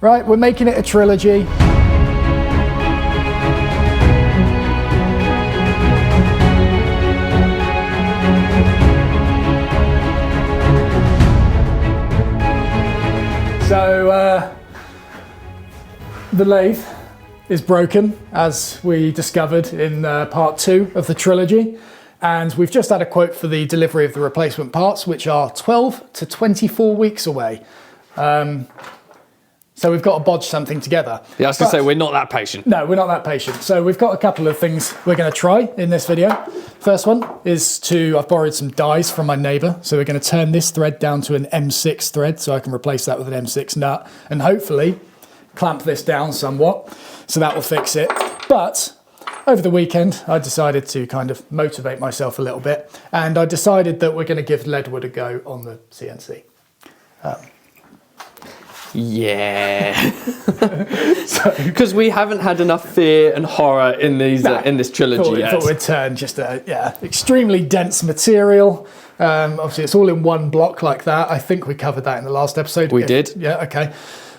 Right, we're making it a trilogy. So the lathe is broken, as we discovered in part 2 of the trilogy, and we've just had a quote for the delivery of the replacement parts, which are 12 to 24 weeks away. So we've got to bodge something together. Yeah, I was going to say, we're not that patient. No, we're not that patient. So we've got a couple of things we're going to try in this video. First one is I've borrowed some dies from my neighbour. So we're going to turn this thread down to an M6 thread so I can replace that with an M6 nut and hopefully clamp this down somewhat. So that will fix it. But over the weekend, I decided to kind of motivate myself a little bit. And I decided that we're going to give leadwood a go on the CNC. Yeah, because we haven't had enough fear and horror in these in this trilogy yet. Thought we'd turn just a extremely dense material. Obviously, it's all in one block like that. I think we covered that in the last episode. We did. Yeah. Okay.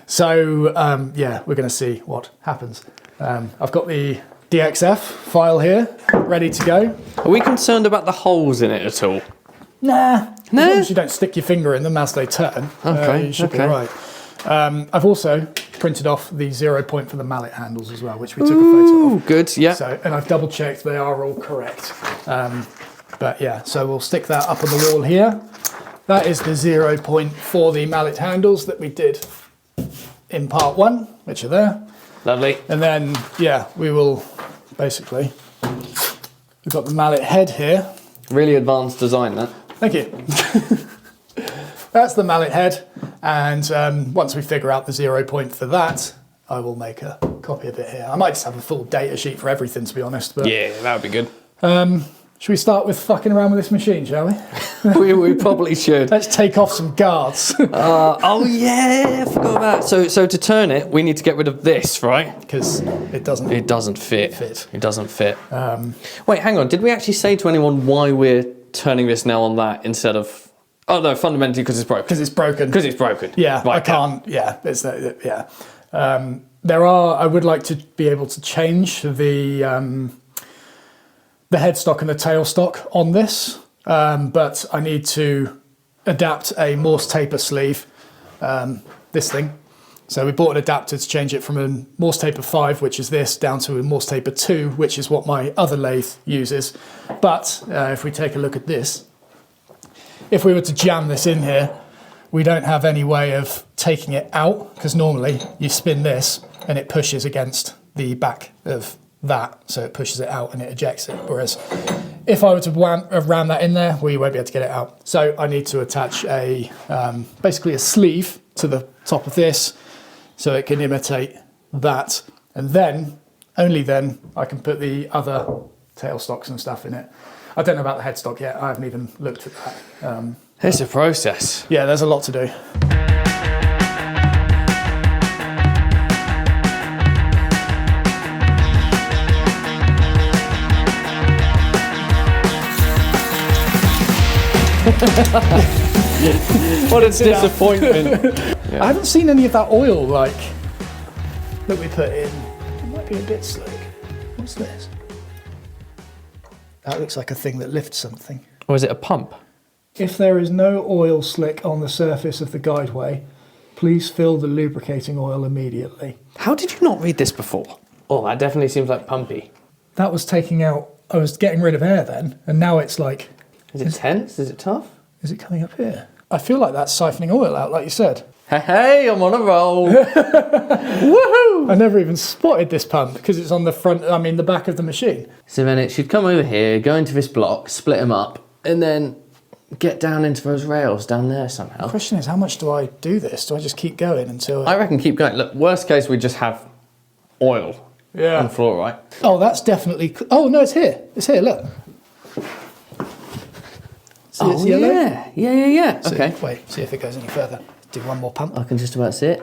So yeah, we're going to see what happens. I've got the DXF file here, ready to go. Are we concerned about the holes in it at all? Nah. No. As long as you don't stick your finger in them as they turn, you should be right. I've also printed off the 0 point for the mallet handles as well, which we took a photo of. Good, yeah. So, and I've double checked they are all correct. But yeah, so we'll stick that up on the wall here. That is the 0 point for the mallet handles that we did in part 1, which are there. Lovely. And then, yeah, we will basically, we've got the mallet head here. Really advanced design, that. Thank you. That's the mallet head, and once we figure out the 0 point for that, I will make a copy of it here. I might just have a full data sheet for everything, to be honest. But yeah, that would be good. Should we start with fucking around with this machine, shall we? we probably should. Let's take off some guards. Oh yeah, I forgot about that. So to turn it, we need to get rid of this, right? Because it doesn't fit. fit. It doesn't fit. Wait, hang on. Did we actually say to anyone why we're turning this now on that instead of... Oh no, fundamentally because it's broken. Because it's broken. Because it's broken. Yeah, right, I can't. Yeah, it's yeah. There are. I would like to be able to change the headstock and the tailstock on this, but I need to adapt a Morse taper sleeve. This thing. So we bought an adapter to change it from a Morse taper 5, which is this, down to a Morse taper 2, which is what my other lathe uses. But if we take a look at this. If we were to jam this in here, we don't have any way of taking it out, because normally you spin this and it pushes against the back of that, so it pushes it out and it ejects it. Whereas if I were to ram that in there, we won't be able to get it out. So I need to attach basically a sleeve to the top of this so it can imitate that. And then, only then, I can put the other tailstocks and stuff in it. I don't know about the headstock yet. I haven't even looked at that. It's a process. Yeah, there's a lot to do. What a disappointment. I haven't seen any of that oil that we put in. It might be a bit slick. What's this? That looks like a thing that lifts something. Or is it a pump? If there is no oil slick on the surface of the guideway, please fill the lubricating oil immediately. How did you not read this before? Oh, that definitely seems like pumpy. That was taking out, I was getting rid of air then, and now it's like... Is it tense? Is it tough? Is it coming up here? I feel like that's siphoning oil out, like you said. Hey, I'm on a roll. Woohoo! I never even spotted this pump because it's on the front, the back of the machine. So then it should come over here, go into this block, split them up, and then get down into those rails down there somehow. The question is, how much do I do this? Do I just keep going until... I reckon keep going. Look, worst case, we just have oil on the floor, right? Oh, that's definitely... Oh, no, it's here. It's here, look. See, it's yellow? Yeah. See, okay. Wait, see if it goes any further. Do one more pump. I can just about see it.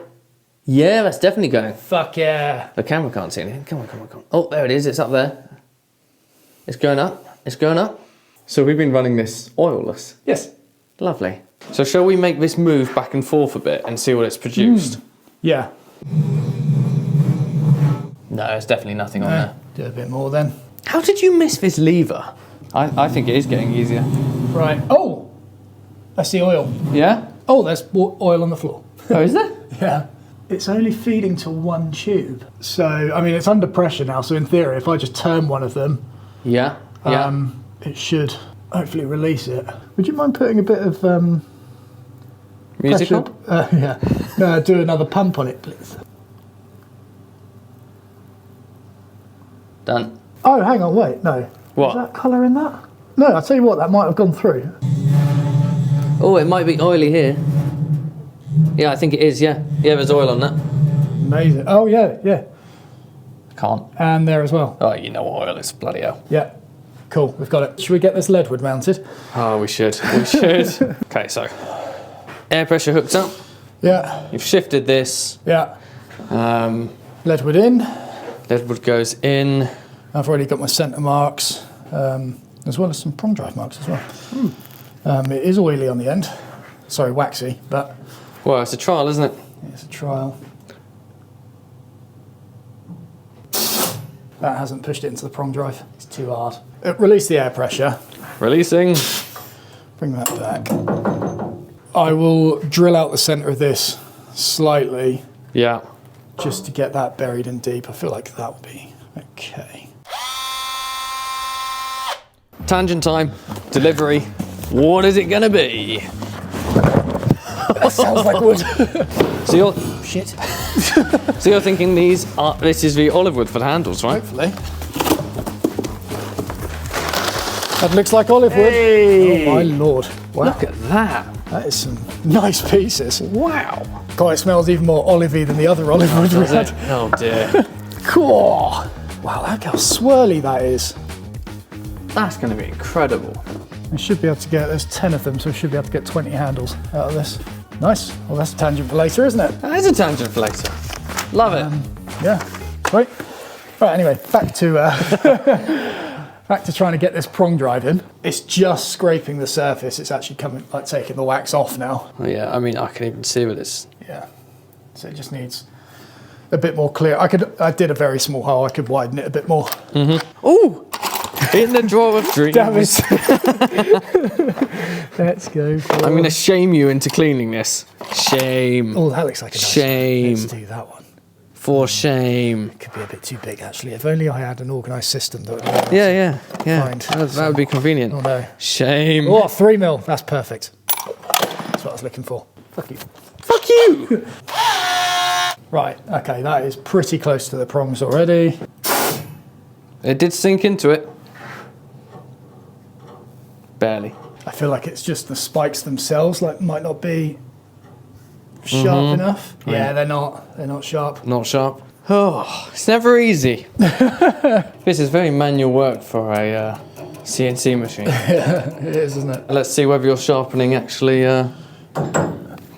Yeah, that's definitely going. Fuck yeah. The camera can't see anything. Come on. Oh, there it is. It's up there. It's going up. So we've been running this oilless. Yes. Lovely. So shall we make this move back and forth a bit and see what it's produced? Yeah. No, there's definitely nothing on there. Do a bit more then. How did you miss this lever? I think it is getting easier. Right. Oh, I see oil. Yeah? Oh, there's oil on the floor. Oh, is there? Yeah. It's only feeding to one tube. So, I mean, it's under pressure now. So in theory, if I just turn one of them, Yeah. it should hopefully release it. Would you mind putting a bit of Music on? yeah. No, do another pump on it, please. Done. Oh, hang on, wait, no. What? Is that colour in that? No, I'll tell you what, that might have gone through. Oh, it might be oily here. Yeah, I think it is, yeah. Yeah, there's oil on that. Amazing. Oh, yeah. Can't. And there as well. Oh, you know what oil is, bloody hell. Yeah. Cool, we've got it. Should we get this lead wood mounted? Oh, we should. We should. Okay, so air pressure hooked up. Yeah. You've shifted this. Yeah. Lead wood in. Lead wood goes in. I've already got my centre marks, as well as some prong drive marks as well. It is oily on the end. Sorry, waxy, but... Well, it's a trial, isn't it? It's a trial. That hasn't pushed it into the prong drive. It's too hard. Release the air pressure. Releasing. Bring that back. I will drill out the centre of this slightly. Yeah. Just to get that buried in deep. I feel like that will be okay. Tangent time. Delivery. What is it going to be? That sounds like wood. So you're... Shit. So you're thinking this is the olive wood for the handles, right? Hopefully. That looks like olive wood. Hey. Oh my lord. Wow. Look at that. That is some nice pieces. Wow. God, it smells even more olivey than the other olive wood we Does had. it? Oh dear. Cool. Wow, look how swirly that is. That's going to be incredible. We should be able to get, there's 10 of them, so we should be able to get 20 handles out of this. Nice. Well, that's a tangent for later, isn't it? That is a tangent for later. Love it. Yeah. Right. Right, anyway, back to back to trying to get this prong drive in. It's just scraping the surface. It's actually coming, like taking the wax off now. Oh, yeah, I mean, I can even see with this. Yeah. So it just needs a bit more clear. I did a very small hole. I could widen it a bit more. Mm-hmm. Ooh! In the drawer of dreams. Damn it. Let's go for I'm going to shame you into cleaning this. Shame. Oh, that looks like a nice shame. Let's do that one. For shame. Could be a bit too big, actually. If only I had an organised system that would Yeah. Find That would be convenient. Oh no. Shame. Oh, 3 mil. That's perfect. That's what I was looking for. Fuck you. Fuck you! Right, okay, that is pretty close to the prongs already. It did sink into it. Barely. I feel like it's just the spikes themselves, like might not be sharp enough. Yeah, they're not sharp. Not sharp. Oh, it's never easy. This is very manual work for a CNC machine. Yeah, it is, isn't it? Let's see whether your sharpening actually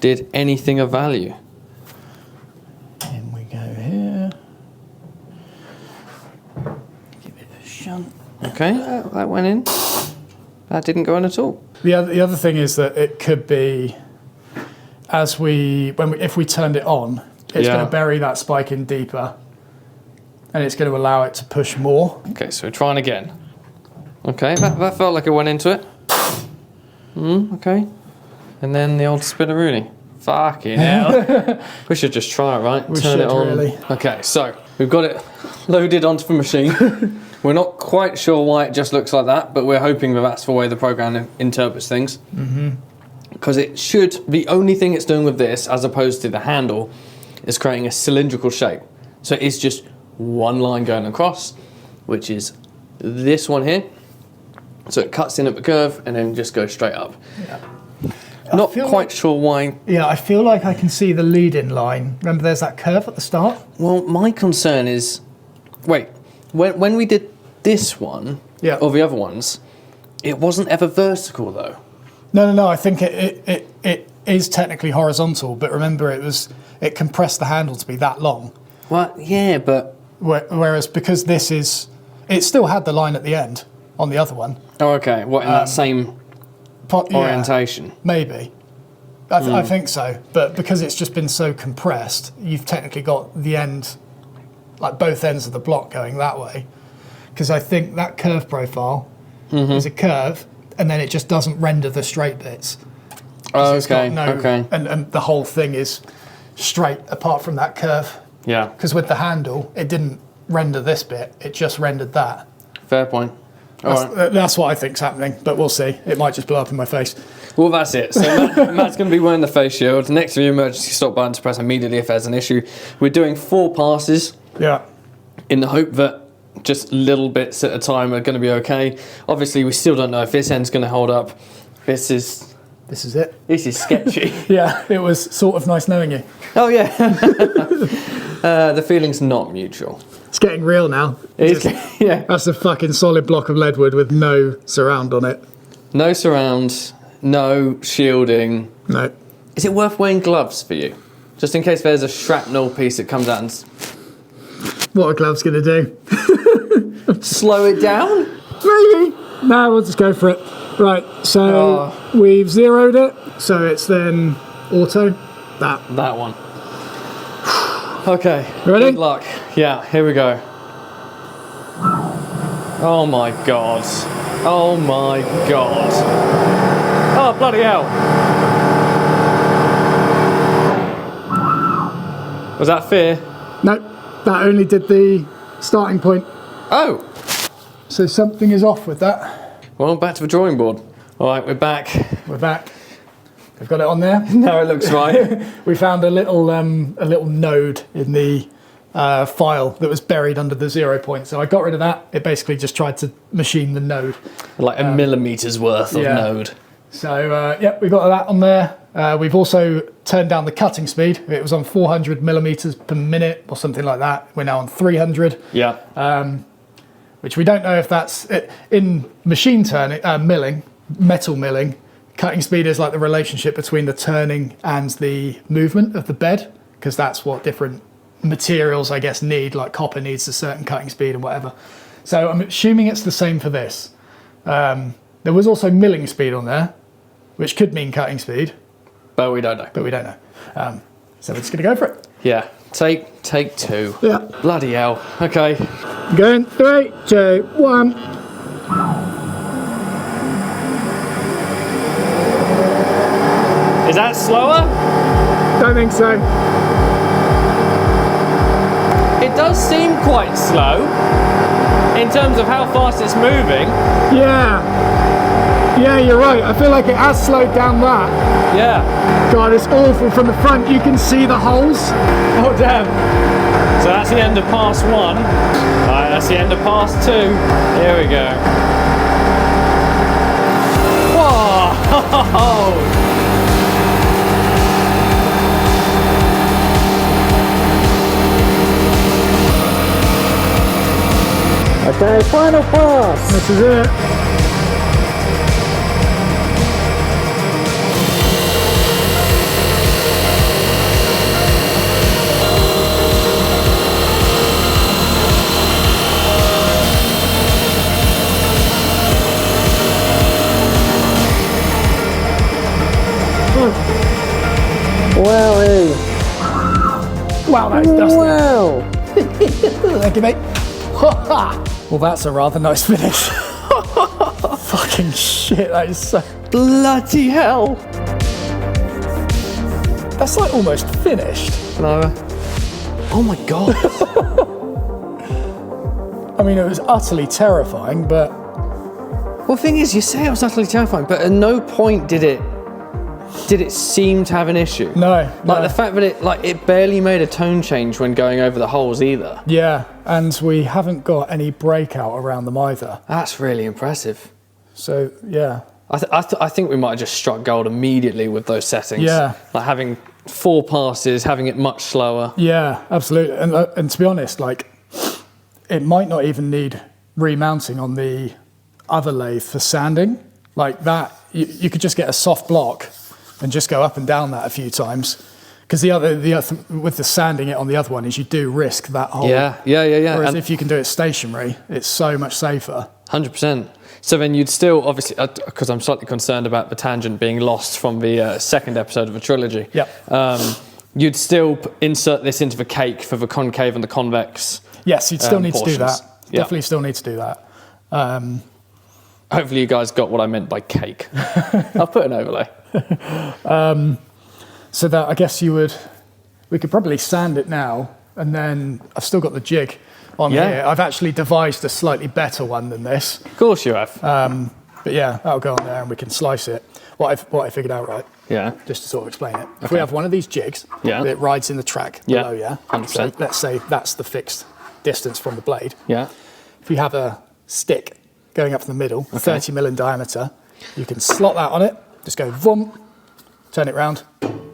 did anything of value. In we go here. Give it a shunt. Okay, that went in. That didn't go in at all. The other thing is that it could be, if we turned it on, it's going to bury that spike in deeper, and it's going to allow it to push more. Okay, so we're trying again. Okay, that felt like it went into it. Okay. And then the old spinneroonie. Fucking hell. We should just try it, right? We Turn should, it on. really. Okay, so we've got it loaded onto the machine. We're not quite sure why it just looks like that, but we're hoping that that's the way the program interprets things. Because it should, the only thing it's doing with this, as opposed to the handle, is creating a cylindrical shape. So it's just one line going across, which is this one here. So it cuts in at the curve and then just goes straight up. Yeah. Not quite sure why. Yeah, I feel like I can see the lead-in line. Remember there's that curve at the start? Well, my concern is, wait, when we did this one, or the other ones, it wasn't ever vertical though. No, I think it is technically horizontal, but remember it compressed the handle to be that long. Well, yeah, but... Whereas because this is, it still had the line at the end on the other one. Oh, okay, what, in that same orientation? Yeah, maybe. I think so, but because it's just been so compressed, you've technically got the end like both ends of the block going that way, because I think that curve profile is a curve, and then it just doesn't render the straight bits. Oh, It's got okay. And the whole thing is straight apart from that curve. Yeah. Because with the handle, it didn't render this bit; it just rendered that. Fair point. That's what I think's happening, but we'll see. It might just blow up in my face. Well, that's it. So Matt's going to be wearing the face shield. Next to the emergency stop button to press immediately if there's an issue. We're doing 4 passes Yeah. in the hope that just little bits at a time are going to be okay. Obviously, we still don't know if this end's going to hold up. This is it. This is sketchy. Yeah, it was sort of nice knowing you. Oh, yeah. The feeling's not mutual. It's getting real now. Yeah. That's a fucking solid block of leadwood with no surround on it. No surround, no shielding. No. Is it worth wearing gloves for you? Just in case there's a shrapnel piece that comes out and What are gloves going to do? slow it down? Maybe. No, we'll just go for it. Right, so we've zeroed it. So it's then auto. That one. Okay. Ready? Good luck. Yeah, here we go. Oh my god. Oh my god. Oh, bloody hell. Was that fear? No, that only did the starting point. Oh. So something is off with that. Well, back to the drawing board. All right, we're back. We're back. We've got it on there. Now it looks right. We found a little node in the file that was buried under the 0 point. So I got rid of that. It basically just tried to machine the node. Like a millimetre's worth of node. So yeah, we got that on there. We've also turned down the cutting speed. It was on 400 millimeters per minute or something like that. We're now on 300. Yeah. Which we don't know if that's in machine turning, milling, metal milling. Cutting speed is like the relationship between the turning and the movement of the bed, because that's what different materials, I guess, need. Like copper needs a certain cutting speed and whatever. So I'm assuming it's the same for this. There was also milling speed on there, which could mean cutting speed. But we don't know. So we're just going to go for it. Yeah. Take 2. Yeah. Bloody hell. Okay. Going 3, 2, 1. Is that slower? Don't think so. It does seem quite slow in terms of how fast it's moving. Yeah, you're right. I feel like it has slowed down that. Yeah. God, it's awful. From the front, you can see the holes. Oh, damn. So that's the end of pass 1. All right, that's the end of pass 2. Here we go. Whoa! Okay, final pass. This is it. Wowie. Wow, that is dusty. Wow. Thank you, mate. Well, that's a rather nice finish. Fucking shit, that is so... Bloody hell. That's like almost finished. No. Oh my god. I mean, it was utterly terrifying, but... Well, the thing is, you say it was utterly terrifying, but at no point did it seem to have an issue. No. Like the fact that it barely made a tone change when going over the holes either. Yeah, and we haven't got any breakout around them either. That's really impressive. So, yeah. I think we might have just struck gold immediately with those settings. Yeah. Like having 4 passes, having it much slower. Yeah, absolutely. And to be honest, like, it might not even need remounting on the other lathe for sanding. Like that, you could just get a soft block and just go up and down that a few times. Because the other with the sanding it on the other one is you do risk that hole. Yeah. Whereas And if you can do it stationary, it's so much safer. 100%. So then you'd still, obviously, because I'm slightly concerned about the tangent being lost from the second episode of a trilogy. Yep. You'd still insert this into the cake for the concave and the convex Yes, you'd still need to do portions. that. Yeah. Definitely still need to do that. Hopefully you guys got what I meant by cake. I'll put an overlay. So that I guess we could probably sand it now, and then I've still got the jig on here. I've actually devised a slightly better one than this. Of course you have. But yeah, that'll go on there and we can slice it. What I figured out, right? Yeah. Just to sort of explain it. If we have one of these jigs, it rides in the track below, yeah? 100%. So let's say that's the fixed distance from the blade. Yeah. If you have a stick going up from the middle, 30 mil in diameter, you can slot that on it, just go vroom, turn it round,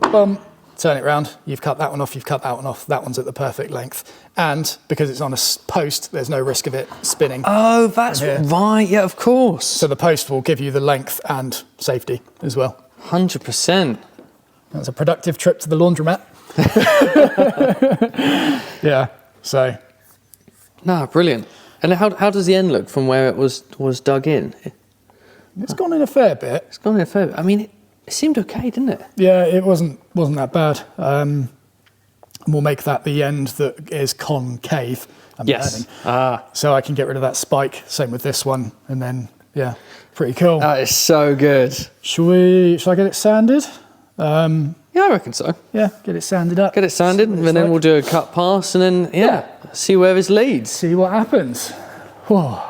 boom, turn it round. You've cut that one off, you've cut that one off. That one's at the perfect length. And because it's on a post, there's no risk of it spinning. Oh, that's right. Yeah, of course. So the post will give you the length and safety as well. 100%. That's a productive trip to the laundromat. Yeah, so. No, brilliant. And how does the end look from where it was dug in? It's gone in a fair bit. It's gone in a fair bit. I mean, it seemed okay, didn't it? Yeah, it wasn't that bad. And we'll make that the end that is concave. Yes. So I can get rid of that spike. Same with this one. And then, yeah, pretty cool. That is so good. Shall I get it sanded? Yeah, I reckon so. Yeah, get it sanded up. Get it sanded, and then we'll do a cut pass, and then, see where this leads. See what happens. Whoa.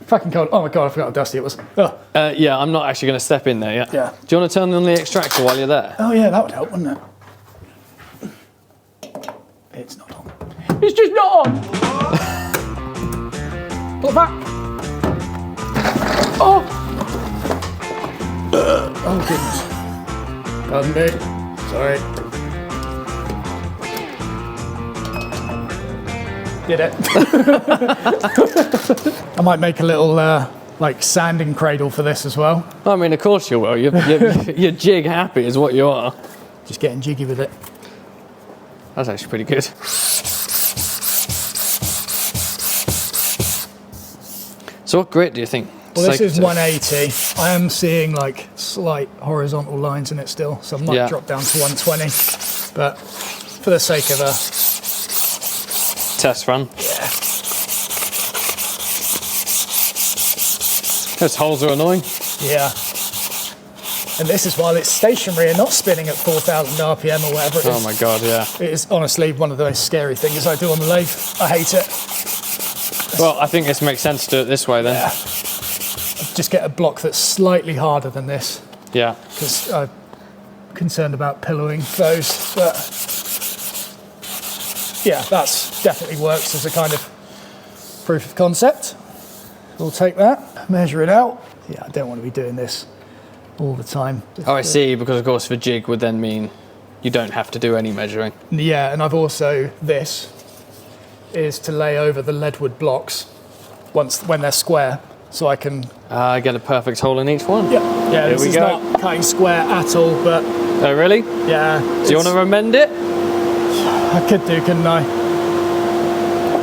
Fucking cold. Oh my God, I forgot how dusty it was. Oh. Yeah, I'm not actually going to step in there yet. Yeah. Do you want to turn on the extractor while you're there? Oh yeah, that would help, wouldn't it? It's not on. It's just not on! Pull it back. Oh! Oh goodness. Pardon me. Sorry. Did it. I might make a little like sanding cradle for this as well. I mean, of course you will. You're jig happy is what you are. Just getting jiggy with it. That's actually pretty good. So what grit do you think? Well, this is 180. I am seeing like slight horizontal lines in it still, so I might drop down to 120. But for the sake of a test run. Yeah. Those holes are annoying. Yeah. And this is while it's stationary and not spinning at 4,000 RPM or whatever it is. Oh my God, yeah. It is honestly one of the most scary things I do on the lathe. I hate it. Well, I think this makes sense to do it this way then. Yeah. Just get a block that's slightly harder than this. Yeah. Because I'm concerned about pillowing those. But yeah, that's definitely works as a kind of proof of concept. We'll take that, measure it out. Yeah, I don't want to be doing this all the time. Oh, I see, because of course the jig would then mean you don't have to do any measuring. Yeah, and I've also, this is to lay over the leadwood blocks when they're square, so I can... get a perfect hole in each one. Yeah, this is not cutting square at all, but... Oh, really? Yeah. Do you want to amend it? I could do, couldn't I?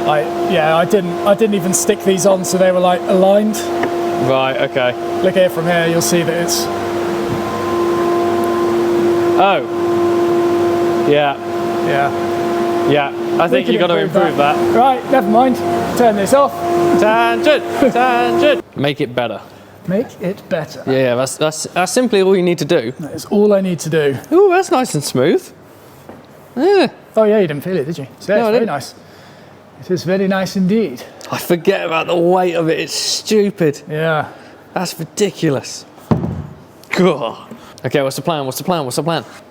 I didn't even stick these on so they were like aligned. Right, okay. Look here from here, you'll see that it's... Oh. Yeah. Yeah. Yeah, I think you've got to improve that. Right, never mind. Turn this off. Tangent! Tangent! Make it better. Make it better. Yeah, that's simply all you need to do. That is all I need to do. Ooh, that's nice and smooth. Yeah. Oh yeah, you didn't feel it, did you? So No, it's very nice. It is very nice indeed. I forget about the weight of it. It's stupid. Yeah. That's ridiculous. God. Okay, what's the plan?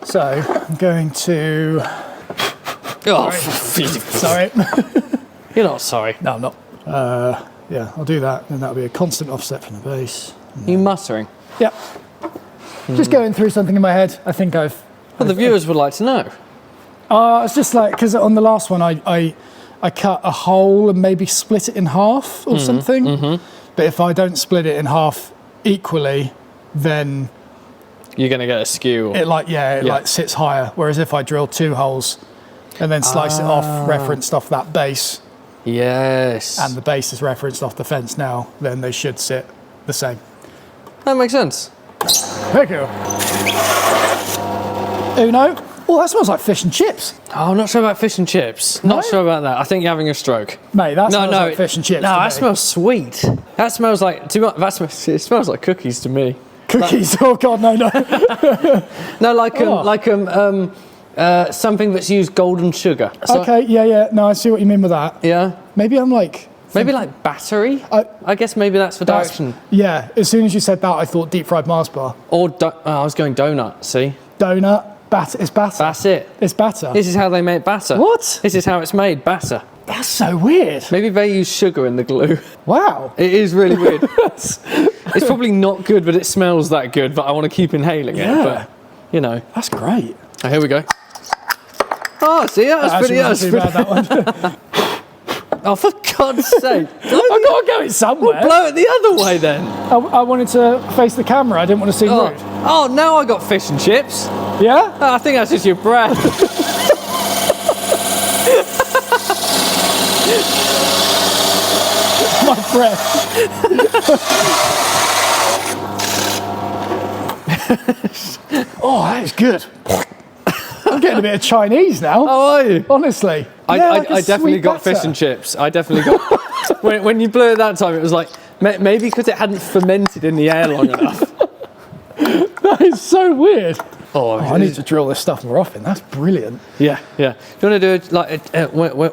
So I'm going to... Oh, Sorry. You're not sorry. No, I'm not. Yeah, I'll do that, and that'll be a constant offset from the base. You muttering? Yeah. Just going through something in my head. I think I've... Well, the viewers would like to know. It's just like, because on the last one, I cut a hole and maybe split it in half or something. Mm-hmm. But if I don't split it in half equally, then... You're going to get a skew. It like sits higher. Whereas if I drill 2 holes and then slice it off, referenced off that base... Yes. And the base is referenced off the fence now, then they should sit the same. That makes sense. Thank you. Uno, Oh, that smells like fish and chips. Oh, I'm not sure about fish and chips. Not sure about that. I think you're having a stroke. Mate, that smells like fish and chips. No, to that me. smells sweet. That smells like it smells like cookies to me. Cookies? Oh God, no. No, something that's used golden sugar. So, Okay, yeah. No, I see what you mean with that. yeah. Maybe I'm like... Maybe like battery? I guess maybe that's for direction. Yeah, as soon as you said that, I thought deep fried Mars bar. Or, I was going donut, see? Donut, batter, it's batter. That's it. It's batter. This is how they make batter. What? This is how it's made, batter. That's so weird. Maybe they use sugar in the glue. Wow. It is really weird. It's probably not good, but it smells that good, but I want to keep inhaling it. But, you know. That's great. Oh, here we go. Oh, see, that was pretty... Too bad, that one. Oh, for God's sake. I've got to go it somewhere. Blow it the other way then. I wanted to face the camera. I didn't want to seem rude. Oh, now I got fish and chips. Yeah? Oh, I think that's just your breath. My breath. Oh, that is good. I'm getting a bit of Chinese now. How are you? Honestly. I definitely got fish and chips. I definitely got... when you blew it that time, it was like... Maybe because it hadn't fermented in the air long enough. That is so weird. Oh, I need to drill this stuff more often. That's brilliant. Yeah. Do you want to do it like...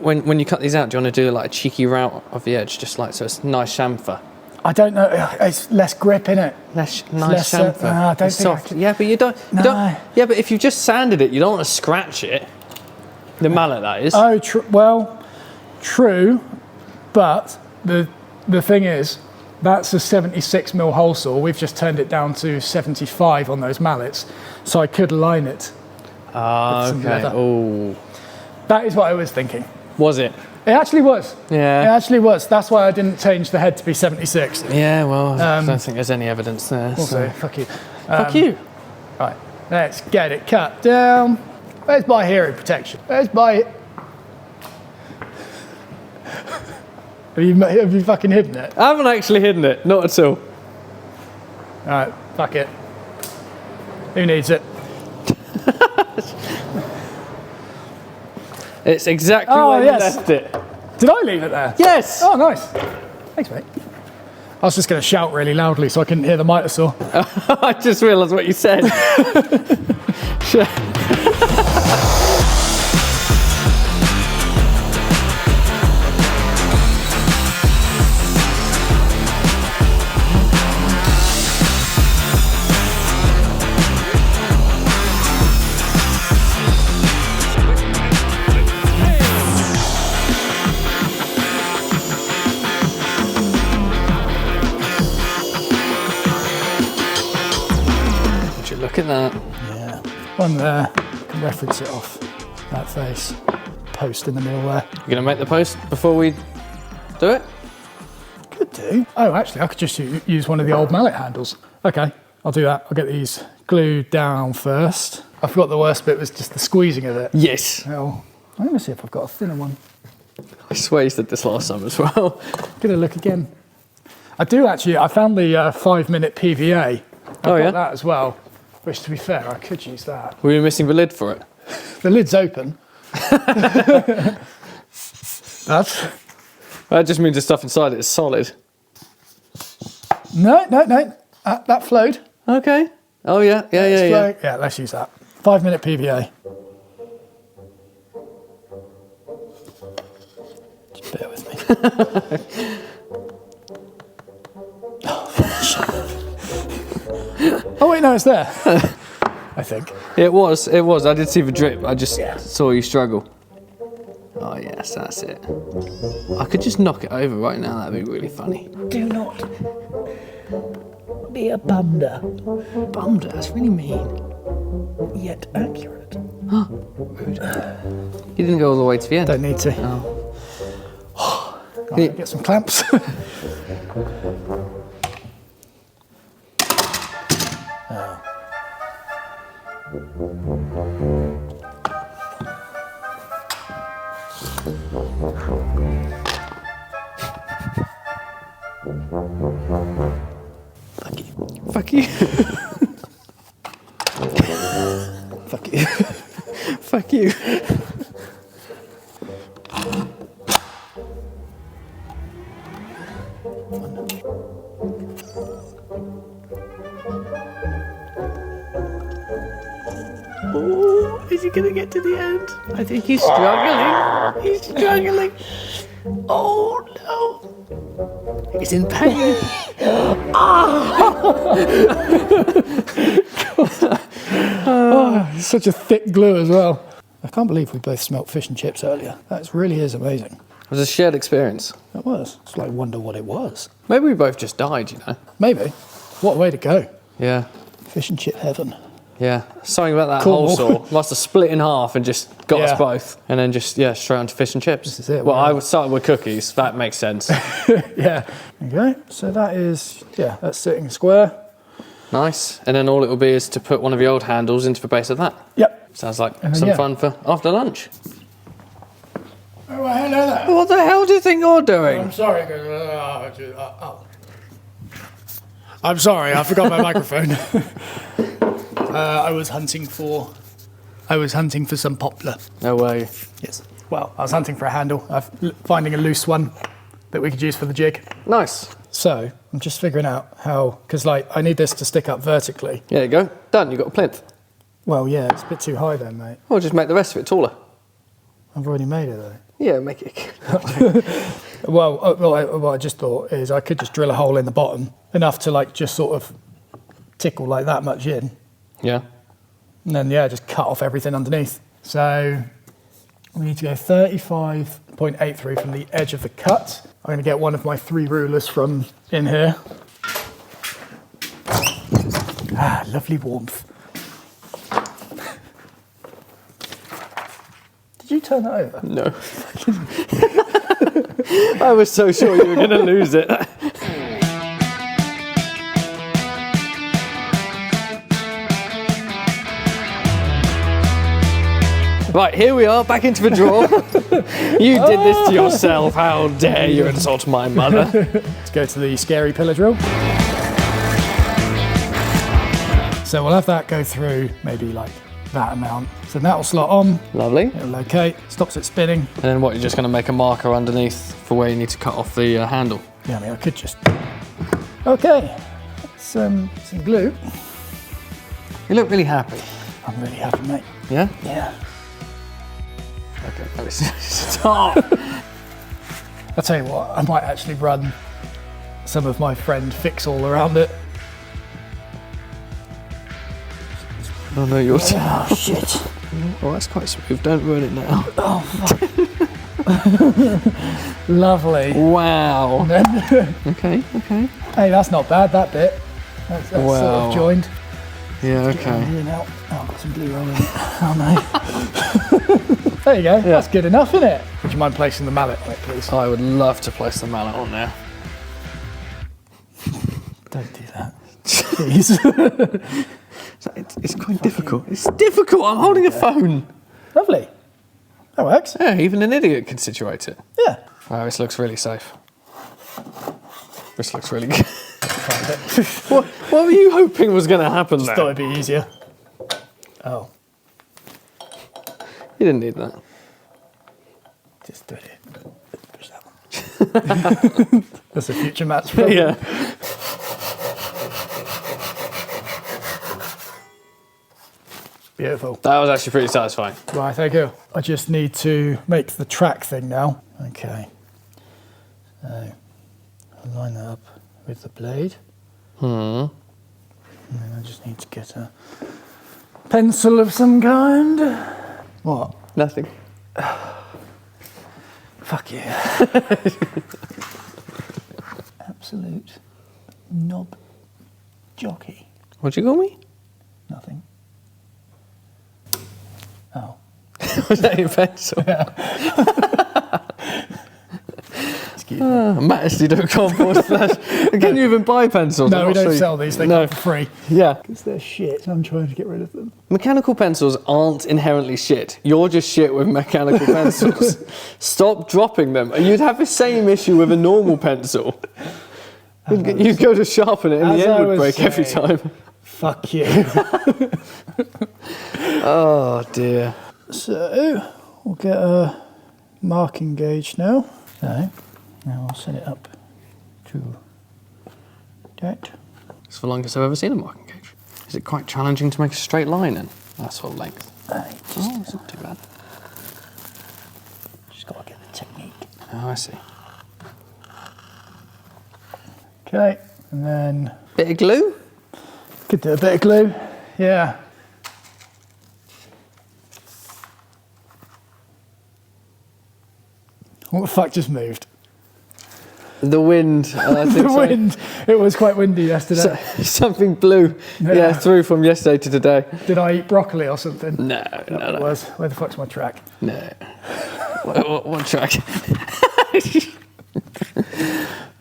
when you cut these out, do you want to do like a cheeky route of the edge? Just like, so it's nice chamfer. I don't know. It's less grip, innit? Nice less, chamfer. no, I don't it's think soft. Yeah, but you don't... Yeah, but if you've just sanded it, you don't want to scratch it. The mallet, that is. Oh, true. But the thing is, that's a 76mm hole saw. We've just turned it down to 75 on those mallets. So I could line it. Ah, okay. Oh. That is what I was thinking. Was it? It actually was. Yeah. It actually was. That's why I didn't change the head to be 76. Yeah, well, I don't think there's any evidence there. Also, fuck you. Fuck you. Right, let's get it cut down. Where's my hearing protection? Where's my... Have you fucking hidden it? I haven't actually hidden it, not at all. Alright, fuck it. Who needs it? It's exactly where you left it. Did I leave it there? Yes! Oh, nice. Thanks, mate. I was just going to shout really loudly so I couldn't hear the miter saw. I just realised what you said. Look at that. Yeah. One there. I can reference it off that face. Post in the middle there. You going to make the post before we do it? Could do. Oh, actually, I could just use one of the old mallet handles. Okay, I'll do that. I'll get these glued down first. I forgot the worst bit was just the squeezing of it. Yes. Well, let me see if I've got a thinner one. I swear you said this last time as well. Gonna look again. I do actually. I found the 5-minute PVA. I've got that as well. Which, to be fair, I could use that. Were you missing the lid for it? The lid's open. That just means the stuff inside it is solid. No. That flowed. Okay. Oh, yeah. Yeah, let's use that. 5-minute PVA. Just bear with me. Oh wait, no, it's there. I think. It was. I did see the drip. I just saw you struggle. Oh yes, that's it. I could just knock it over right now. That'd be really funny. Do not be a bumder. Bummed. That's really mean. Yet accurate. Rude. You didn't go all the way to the end. Don't need to. Oh. Right, get some clamps. Fuck you. Fuck you. you. Oh, is he gonna get to the end? I think he's struggling. He's struggling. Oh no. He's in pain. Oh, it's such a thick glue as well. I can't believe we both smelt fish and chips earlier. That really is amazing. It was a shared experience. It was. It's like, wonder what it was. Maybe we both just died, you know? Maybe. What a way to go. Yeah. Fish and chip heaven. Yeah. Something about that Cool. whole saw. Must have split in half and just got us Yeah. both. And then just, yeah, straight onto fish and chips. This is it, Well, wow. I started with cookies. That makes sense. Yeah. Okay. So that is, yeah, that's sitting square. Nice. And then all it will be is to put one of the old handles into the base of that. Yep. Sounds like And then, some yeah. fun for after lunch. Oh, well, hello there. What the hell do you think you're doing? I'm sorry. I'm sorry, I forgot my microphone. I was hunting for some poplar. No way. Yes. Well, I was hunting for a handle. I'm finding a loose one that we could use for the jig. Nice. So I'm just figuring out how, because like I need this to stick up vertically. There you go. Done. You got a plinth. Well, yeah, it's a bit too high then, mate. Well, just make the rest of it taller. I've already made it though. Yeah, make it. Well, what I just thought is I could just drill a hole in the bottom enough to like just sort of tickle like that much in, Yeah. and then yeah, just cut off everything underneath. So we need to go 35.83 from the edge of the cut. I'm going to get one of my 3 rulers from in here. Ah, lovely warmth. Did you turn that over? No. I was so sure you were going to lose it. Right, here we are, back into the drawer. You did this to yourself. How dare you insult my mother? Let's go to the scary pillar drill. So we'll have that go through maybe like that amount. So that'll slot on, Lovely. it'll locate, stops it spinning. And then what, you're just going to make a marker underneath for where you need to cut off the handle? Yeah, I mean, I could just... Okay, some glue. You look really happy. I'm really happy, mate. Yeah? Yeah. Okay, let me stop. I'll tell you what, I might actually run some of my friend Fix All around it. Oh no, yours. Oh, shit. Oh, that's quite smooth. Don't ruin it now. Oh, fuck. Lovely. Wow. And then, Okay, okay. hey, that's not bad, that bit. That's sort Wow. of joined. Yeah, Down okay. here now. Oh, I've got some glue on it. Oh, no. There you go. That's good enough, isn't it? Would you mind placing the mallet on it, please? I would love to place the mallet on there. Don't do that. Please. It's quite difficult. It's difficult. I'm holding a phone. Lovely. That works. Yeah, even an idiot can situate it. Yeah. Wow, this looks really safe. This looks really good. Find it. What were you hoping was going to happen there? Thought it'd be easier. Oh, You didn't need that. just do it. Push that one. That's a future match. Problem. Yeah. Beautiful. That was actually pretty satisfying. Right, thank you. I just need to make the track thing now. Okay. So, I'll line that up with the blade. And then I just need to get a pencil of some kind. What? Nothing. Fuck you. Absolute knob jockey. What'd you call me? Nothing. Oh. Was that your pencil? Excuse me. Mattesty.com/. Can you even buy pencils? No, I'm we not don't sure sell these. They No. come for free. Yeah. Because they're shit. I'm trying to get rid of them. Mechanical pencils aren't inherently shit. You're just shit with mechanical pencils. Stop dropping them. You'd have the same issue with a normal pencil. You'd go to sharpen it and the As I end would was break every saying. time. Fuck you. Oh dear. So we'll get a marking gauge now. So now I'll set it up to that. It's the longest I've ever seen a marking gauge. Is it quite challenging to make a straight line in that sort of length? It's not too bad. Just got to get the technique. Oh, I see. Okay, and then Bit of glue? could do a bit of glue. Yeah. What the fuck just moved? The wind. I think The wind. It was quite windy yesterday. Something blew through from yesterday to today. Did I eat broccoli or something? No. It was. Where the fuck's my track? No. what track?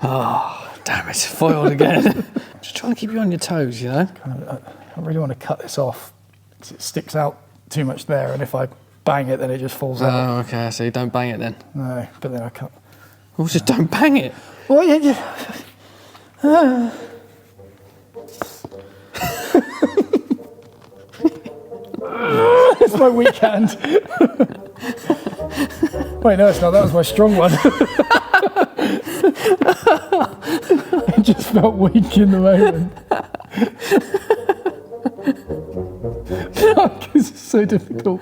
Oh, damn it. Foiled again. Just trying to keep you on your toes, you know? I really want to cut this off because it sticks out too much there, and if I bang it, then it just falls out. Oh, okay. So you don't bang it then. No, but then I can't. Well, just don't bang it. Well, yeah. It's my weak hand. Wait, no, it's not. That was my strong one. It just felt weak in the moment. Fuck, this is so difficult.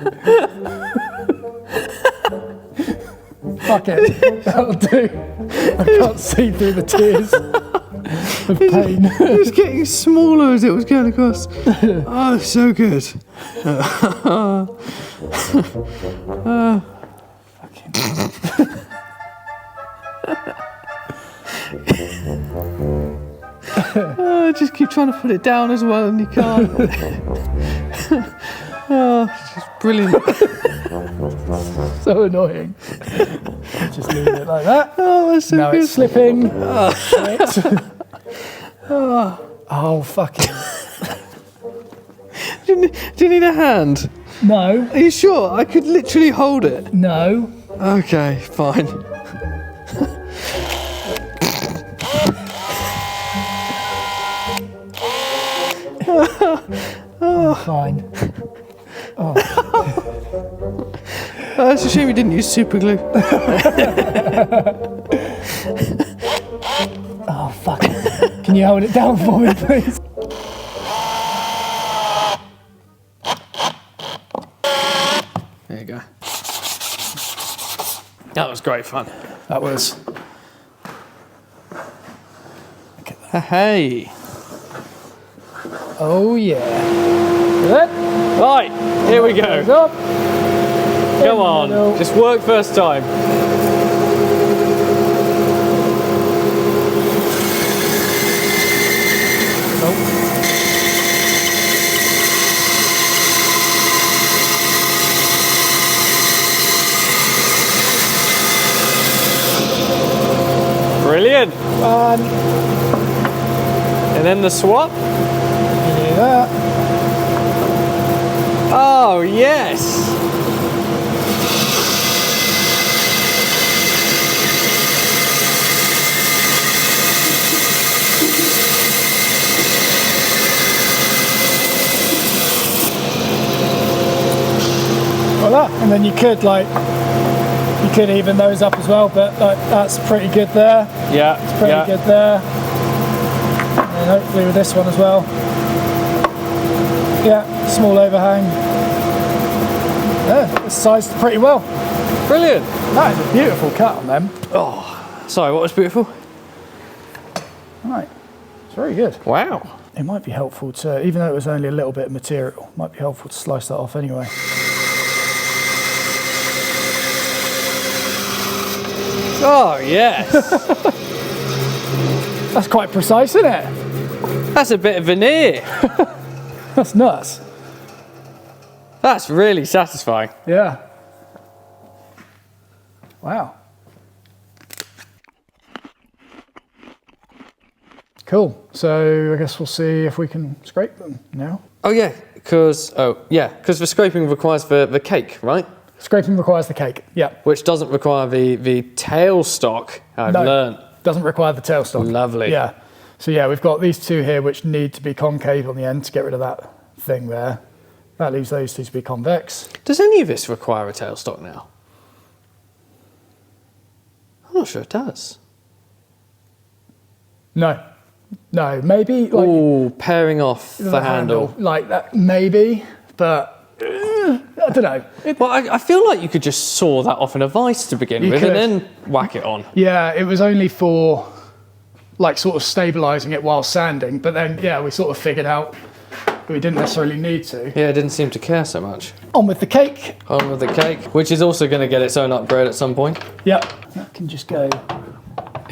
Fuck it, that'll do. I can't see through the tears of pain. It was getting smaller as it was going across. Oh, so good. Just keep trying to put it down as well, and you can't. Oh, it's just brilliant. So annoying. Just leave it like that. Oh, that's so Now good. it's slipping. Shit. Oh, fucking. Do you need a hand? No, Are you sure? I could literally hold it. no. Okay, fine. Fine. Oh, it's a shame you didn't use super glue. Oh, fuck. Can you hold it down for me, please? There you go. That was great fun. That was. Hey. Oh, yeah. Right, here we go. Up. Come on, just work first time. Brilliant. And then the swap. You do that. Oh, yes. Like that. And then you could even those up as well, but that's pretty good there. Yeah, It's pretty good there. And hopefully with this one as well. Yeah, small overhang. Yeah, it's sized pretty well. Brilliant. That is a beautiful cut on them. Oh, sorry, what was beautiful? Right, it's very good. Wow. It might be helpful to, even though it was only a little bit of material, it might be helpful to slice that off anyway. Oh, yes. That's quite precise, isn't it? That's a bit of veneer. That's nuts. That's really satisfying. Yeah. Wow. Cool. So I guess we'll see if we can scrape them now. Oh, yeah, because the scraping requires the cake, right? Scraping requires the cake. Yeah. Which doesn't require the tailstock, I've learned. Doesn't require the tailstock. Lovely. Yeah. So yeah, we've got these two here which need to be concave on the end to get rid of that thing there. That leaves those two to be convex. Does any of this require a tailstock now? I'm not sure it does. No, maybe like Ooh, pairing off the handle. like that, maybe, but I don't know. Well, I feel like you could just saw that off in a vise to begin with could. and then whack it on. Yeah, it was only for like sort of stabilising it while sanding, but then yeah, we sort of figured out we didn't necessarily need to. Yeah, it didn't seem to care so much. On with the cake. On with the cake, which is also going to get its own upgrade at some point. Yep, that can just go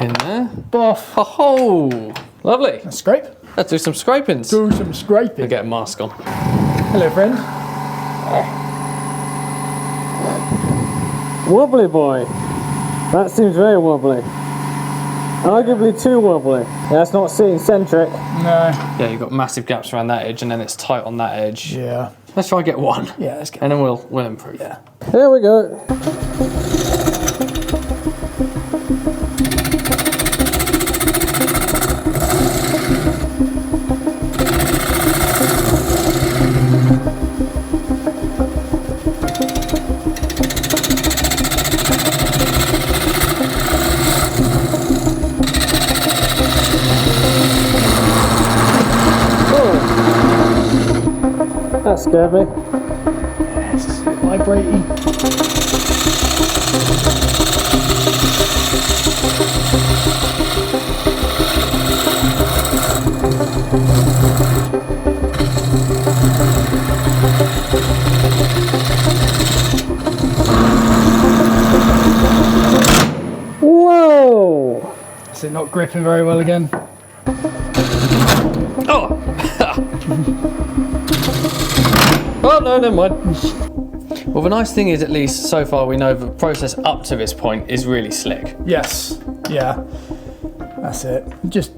In there. boff. Oh, lovely. And scrape. Let's do some scrapings. Do some scraping. Get a mask on. Hello, friend. Wobbly boy. That seems very wobbly. Arguably too wobbly. That's not seeing centric. No. Yeah, you've got massive gaps around that edge and then it's tight on that edge. Yeah. Let's try and get one. Yeah, let's go. And then we'll improve. Yeah. There we go. That scared me. It's vibrating. Whoa! Is it not gripping very well again? Oh! Oh, no, never mind. Well, the nice thing is, at least so far, we know the process up to this point is really slick. Yes. Yeah. That's it. Just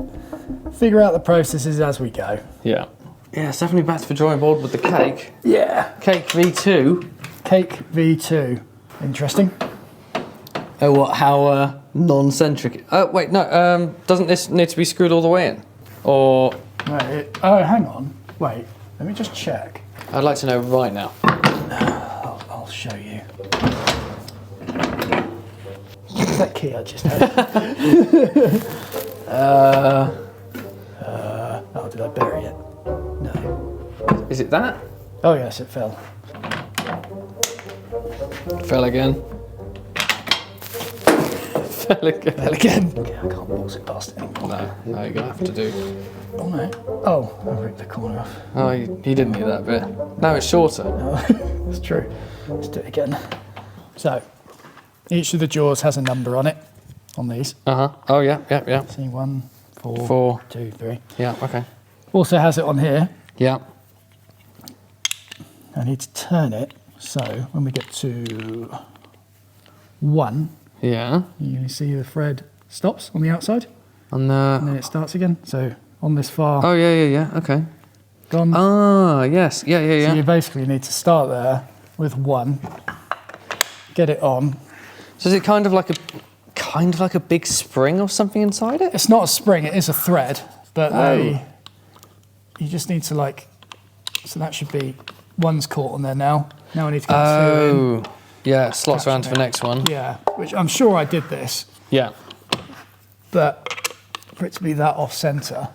figure out the processes as we go. Yeah. Yeah, it's definitely back to the drawing board with the cake. Yeah. Cake V2. Cake V2. Interesting. Oh, what? How non-centric? Oh, wait, no. Doesn't this need to be screwed all the way in? Or Right. Oh, hang on. Wait. Let me just check. I'd like to know right now. I'll show you. What's that key I just had? Oh, did I bury it? No. Is it that? Oh, yes, it fell. Fell again. Fell again. Fell again. Okay, I can't waltz it past it anymore. No, you're gonna have to do. Oh, no. Oh, I ripped the corner off. Oh, you didn't need that bit. Now it's shorter. That's true. Let's do it again. So, each of the jaws has a number on it, on these. Uh huh. Oh yeah. See, 1, 4, Four. 2, 3. Yeah. Okay. Also has it on here. Yeah. I need to turn it, so when we get to 1, Yeah. you can see the thread stops on the outside, And and then it starts again. So on this far, oh yeah. Okay. gone. Ah yes. Yeah. So you basically need to start there with 1, get it on. So is it kind of like a big spring or something inside it? It's not a spring, it is a thread, but you just need to so that should be 1's caught on there now. Now I need to get 2 in. Oh. Yeah. Slots around to the next one. Yeah, which I'm sure I did this, Yeah. but for it to be that off centre.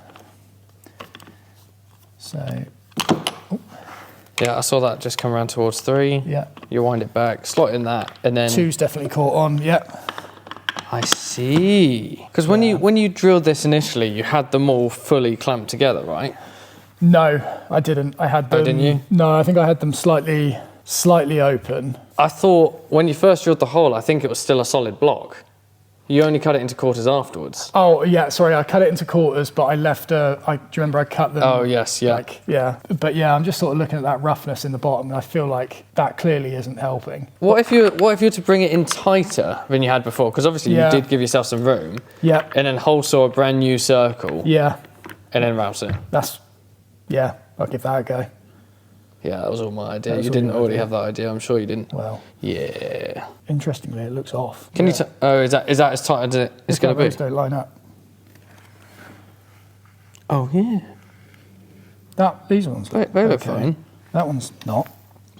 So, Yeah. I saw that just come around towards 3. yeah, You wind it back, slot in that, and then 2's definitely caught on, yep. I see. Because when you drilled this initially, you had them all fully clamped together, right? No, I didn't. I had them. Oh, didn't you? No, I think I had them slightly open. I thought when you first drilled the hole, I think it was still a solid block. You only cut it into quarters afterwards. Oh, yeah, sorry, I cut it into quarters, but I left do you remember I cut them? Oh, yes, yeah. Yeah. But yeah, I'm just sort of looking at that roughness in the bottom, and I feel like that clearly isn't helping. What if you were to bring it in tighter than you had before? Because obviously Yeah. you did give yourself some room. Yeah. And then hole saw a brand new circle. Yeah. And then rouse it. Yeah, I'll give that a go. Yeah, that was all my idea. That was You all didn't your already idea. have that idea. I'm sure you didn't. Well, Yeah. interestingly, it looks off. Can you? Oh, is that as tight as it's going to be? Those don't line up. Oh yeah. These ones look They look okay. fine. That one's not.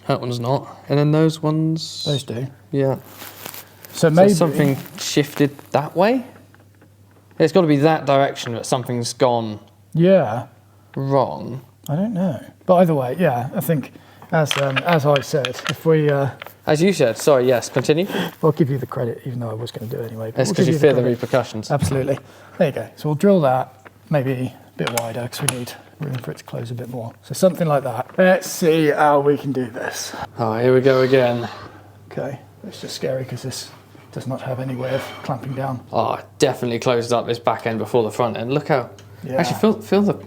That one's not. And then those ones... Those do. Yeah. So maybe... something shifted that way? It's got to be that direction, but something's gone Yeah. wrong. I don't know. But either way, yeah, I think, as I said, if we... As you said, sorry, yes, continue. I'll give you the credit, even though I was going to do it anyway. That's we'll because give you fear the credit. repercussions. Absolutely. There you go. So we'll drill that maybe a bit wider because we need room for it to close a bit more. So something like that. Let's see how we can do this. Oh, here we go again. Okay. It's just scary because this does not have any way of clamping down. Oh, I definitely closed up this back end before the front end. Look how... Yeah. Actually, feel the...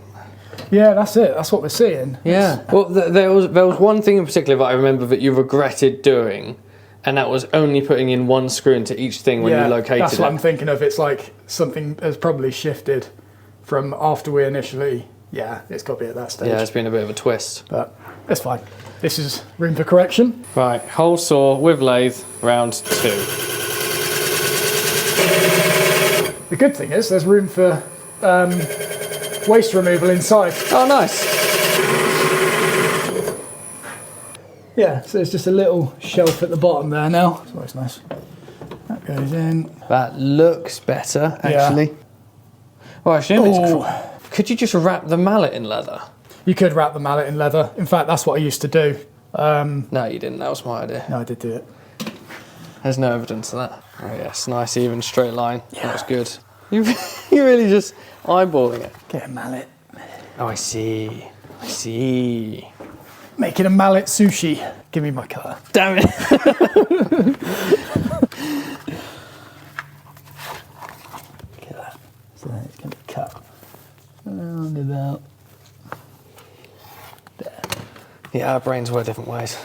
Yeah, that's it. That's what we're seeing. Yeah. Well, there was one thing in particular that I remember that you regretted doing, and that was only putting in one screw into each thing when you located it. That's what I'm thinking of. It's like something has probably shifted from after we initially... Yeah, it's got to be at that stage. Yeah, it's been a bit of a twist. But it's fine. This is room for correction. Right, hole saw with lathe, round 2. The good thing is there's room for waste removal inside. Oh, nice. Yeah, so there's just a little shelf at the bottom there now. It's always nice. That goes in. That looks better, actually. Yeah. Well, I assume Oh. Could you just wrap the mallet in leather? You could wrap the mallet in leather. In fact, that's what I used to do. No, you didn't. That was my idea. No, I did do it. There's no evidence of that. Oh, yes, nice, even, straight line. Yeah. That was good. You're really just eyeballing it. Get a mallet. Oh, I see. I see. Making a mallet sushi. Give me my cutter. Damn it. Look at that. So it's going to be cut around about there. Yeah, our brains work different ways.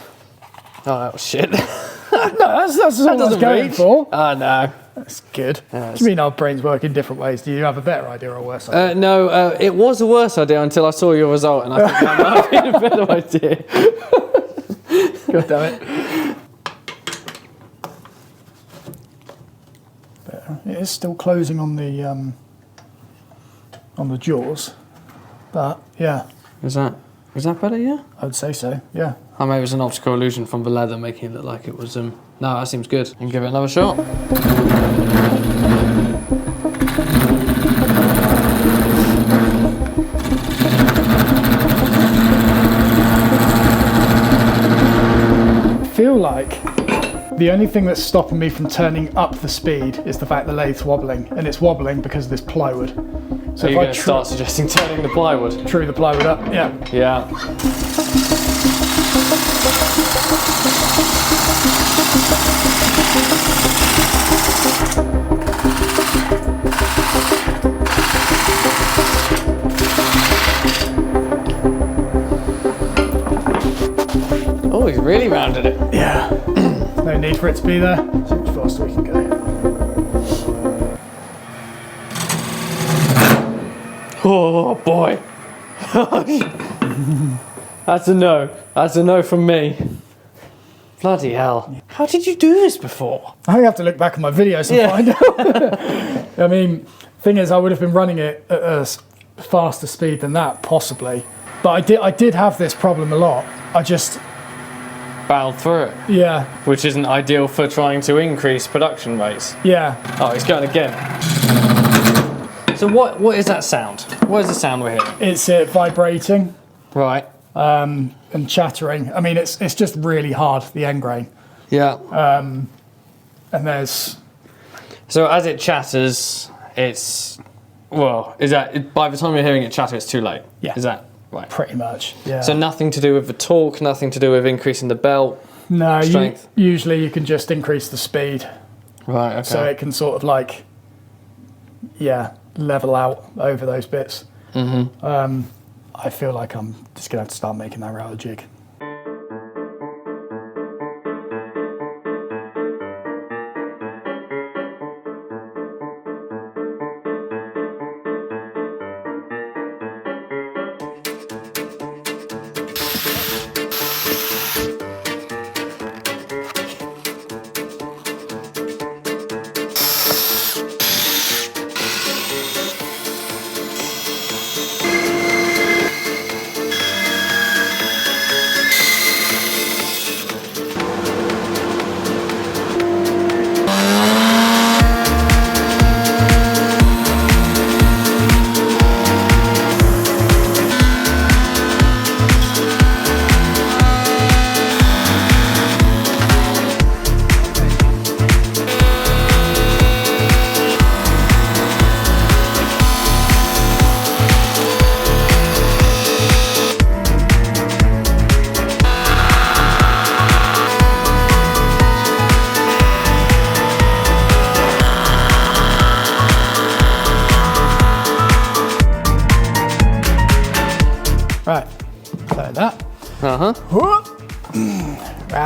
Oh, that was shit. No, that's what I was going reach. for. Oh, no. That's good. Yeah, What do you mean our brains work in different ways? Do you have a better idea or a worse idea? No, it was a worse idea until I saw your result, and I think that might have been a better idea. God damn it. But it is still closing on the jaws. But yeah, Is that better, yeah? I would say so. Yeah. Oh, maybe it was an optical illusion from the leather making it look like it was... No, that seems good. And give it another shot. I feel like the only thing that's stopping me from turning up the speed is the fact the lathe's wobbling, and it's wobbling because of this plywood. So Are if you I going to start suggesting turning the plywood? true the plywood up, yeah. Yeah. Oh, he's really rounded it. Yeah. No need for it to be there. See how faster we can go. Oh, boy. That's a no. That's a no from me. Bloody hell. How did you do this before? I think I have to look back at my videos and find out. I mean, thing is, I would have been running it at a faster speed than that, possibly. But I did have this problem a lot. I just, Barreled through it. yeah, Which isn't ideal for trying to increase production rates. yeah. Oh, he's going again. So what is that sound? What is the sound we're hearing? It's vibrating Right. and chattering. I mean, it's just really hard, the end grain. Yeah. And there's, So as it chatters, it's... Well, is that... By the time you're hearing it chatter, it's too late? Yeah. Is that... Right. pretty much, yeah. So nothing to do with the torque, nothing to do with increasing the belt. No, strength. usually you can just increase the speed. Right, okay. So it can sort of like, yeah, level out over those bits. Mm-hmm. I feel like I'm just going to have to start making that router jig.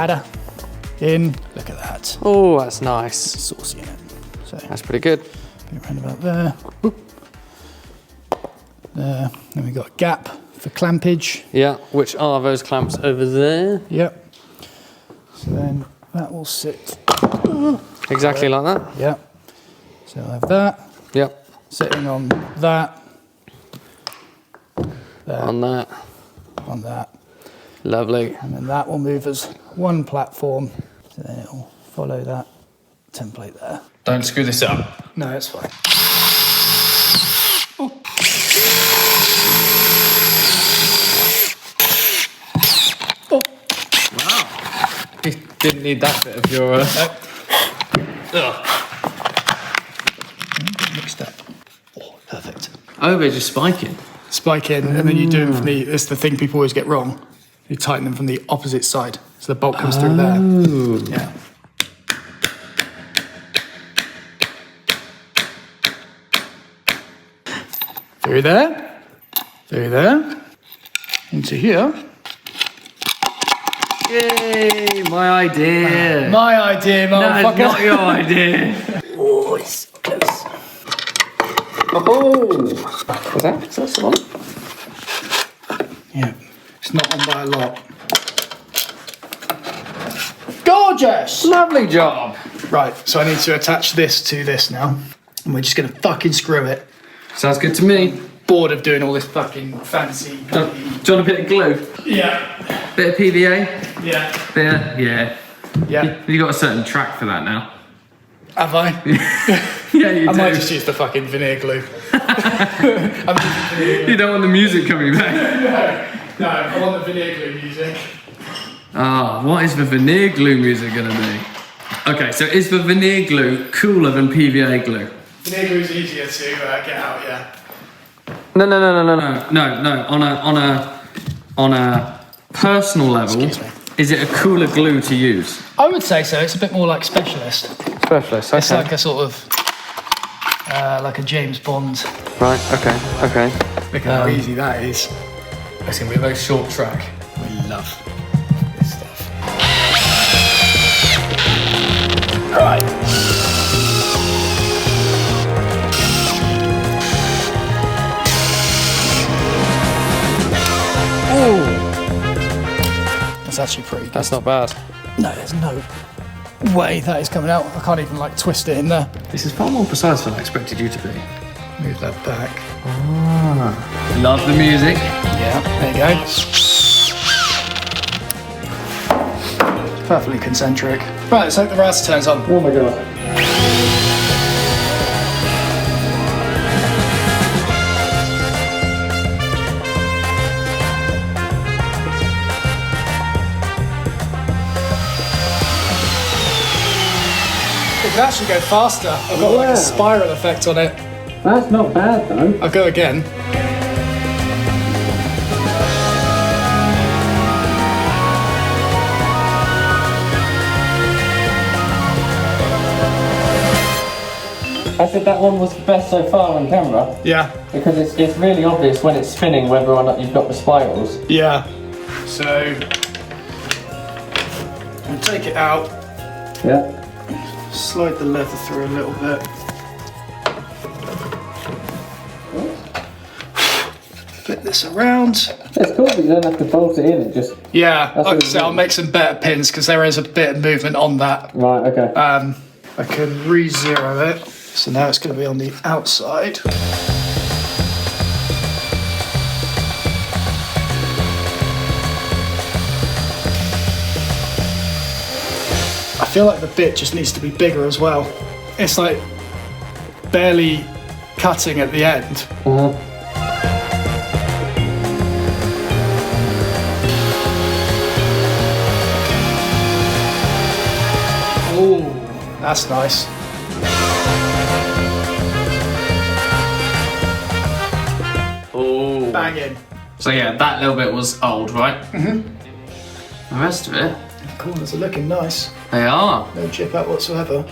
batter in. Look at that. Oh, that's nice. Saucy in it. So That's pretty good. put it around about there. Whoop. There. Then we've got a gap for clampage. Yeah, which are those clamps over there? Yep. So then that will sit. Exactly like that? Yep. So I'll have that Yep. sitting on that, On that. on that. Lovely. And then that will move as one platform. So then it'll follow that template there. Don't screw this up. No, it's fine. Wow. You didn't need that bit of your... Mixed up. Oh, perfect. Oh, they're just spiking. Spike in, and then you do them from the, it's the thing people always get wrong. You tighten them from the opposite side. So the bolt comes through there. Yeah. Through there. Through there. Into here. Yay, my idea. My idea, No, motherfucker. it's not your idea. Oh, it's close. Oh. Is that the one? Yeah. It's not on by a lot. Gorgeous! Lovely job. Right, so I need to attach this to this now. And we're just going to fucking screw it. Sounds good to me. Bored of doing all this fucking fancy... Do you want a bit of glue? Yeah. Bit of PVA? Yeah. Bit of, yeah. Yeah. You got a certain track for that now. Have I? Yeah, you I do. might just use the fucking veneer glue. I'm using veneer glue. You don't want the music coming back. No, I want the veneer glue music. Ah, what is the veneer glue music going to be? Okay, so is the veneer glue cooler than PVA glue? Veneer glue is easier to get out, yeah. No. On a personal level, Excuse me. is it a cooler glue to use? I would say so. It's a bit more like specialist. Specialist. It's like a sort of like a James Bond. Right. Okay. Look at how easy that is. It's going to be a very short track. We love this stuff. Right. Oh, That's actually pretty good. that's not bad. No, there's no way that is coming out. I can't even like twist it in there. This is far more precise than I expected you to be. Move that back. Love the music. Yeah, there you go. Perfectly concentric. Right, let's hope the router turns on. Oh my god. It can actually go faster. I've got like Yeah. a spiral effect on it. That's not bad though. I'll go again. I said that one was the best so far on camera Yeah. because it's really obvious when it's spinning whether or not you've got the spirals. Yeah. So, I'll take it out, Yeah. slide the leather through a little bit. Flip this around. It's cool that you don't have to bolt it in, it just... Yeah, That's like I what say, you I'll do. make some better pins because there is a bit of movement on that. Right, okay. I can re-zero it. So now it's going to be on the outside. I feel like the bit just needs to be bigger as well. It's like barely cutting at the end. Oh, that's nice. Oh. Banging. So yeah, that little bit was old, right? Mm-hmm. The rest of it, The corners are looking nice. they are. No chip out whatsoever.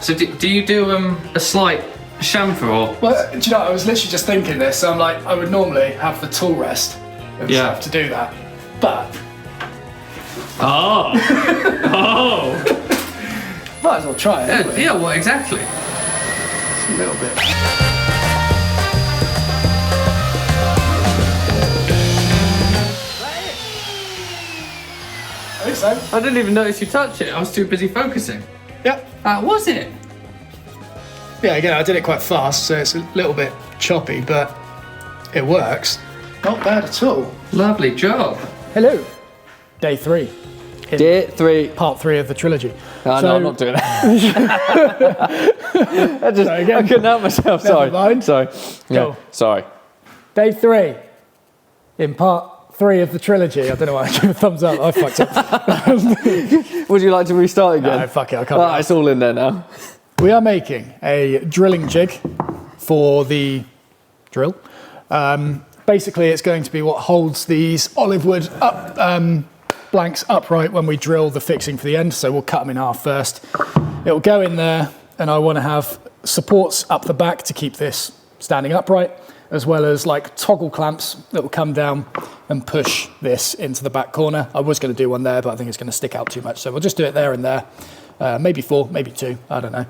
So do you do a slight chamfer or? Well, do you know, I was literally just thinking this. So I'm like, I would normally have the tool rest and Yeah. stuff to do that. But Oh. Oh. Might as well try it. Anyway. Yeah, well, exactly. A little bit. I think so. I didn't even notice you touch it. I was too busy focusing. Yep. That was it. Yeah, again, I did it quite fast, so it's a little bit choppy, but it works. Not bad at all. Lovely job. Hello. Day 3. Day 3. Part 3 of the trilogy. No, I'm not doing it. I couldn't help myself. Sorry. Mind. Sorry. Yeah. Cool. Sorry. Day 3 in part 3 of the trilogy. I don't know why I gave a thumbs up. I fucked up. Would you like to restart again? No, fuck it. I can't. It's all in there now. We are making a drilling jig for the drill. Basically, it's going to be what holds these olive wood blanks upright when we drill the fixing for the end. So we'll cut them in half first. It will go in there, and I want to have supports up the back to keep this standing upright, as well as like toggle clamps that will come down and push this into the back corner. I was going to do one there, but I think it's going to stick out too much. So we'll just do it there and there. Maybe 4, maybe 2, I don't know.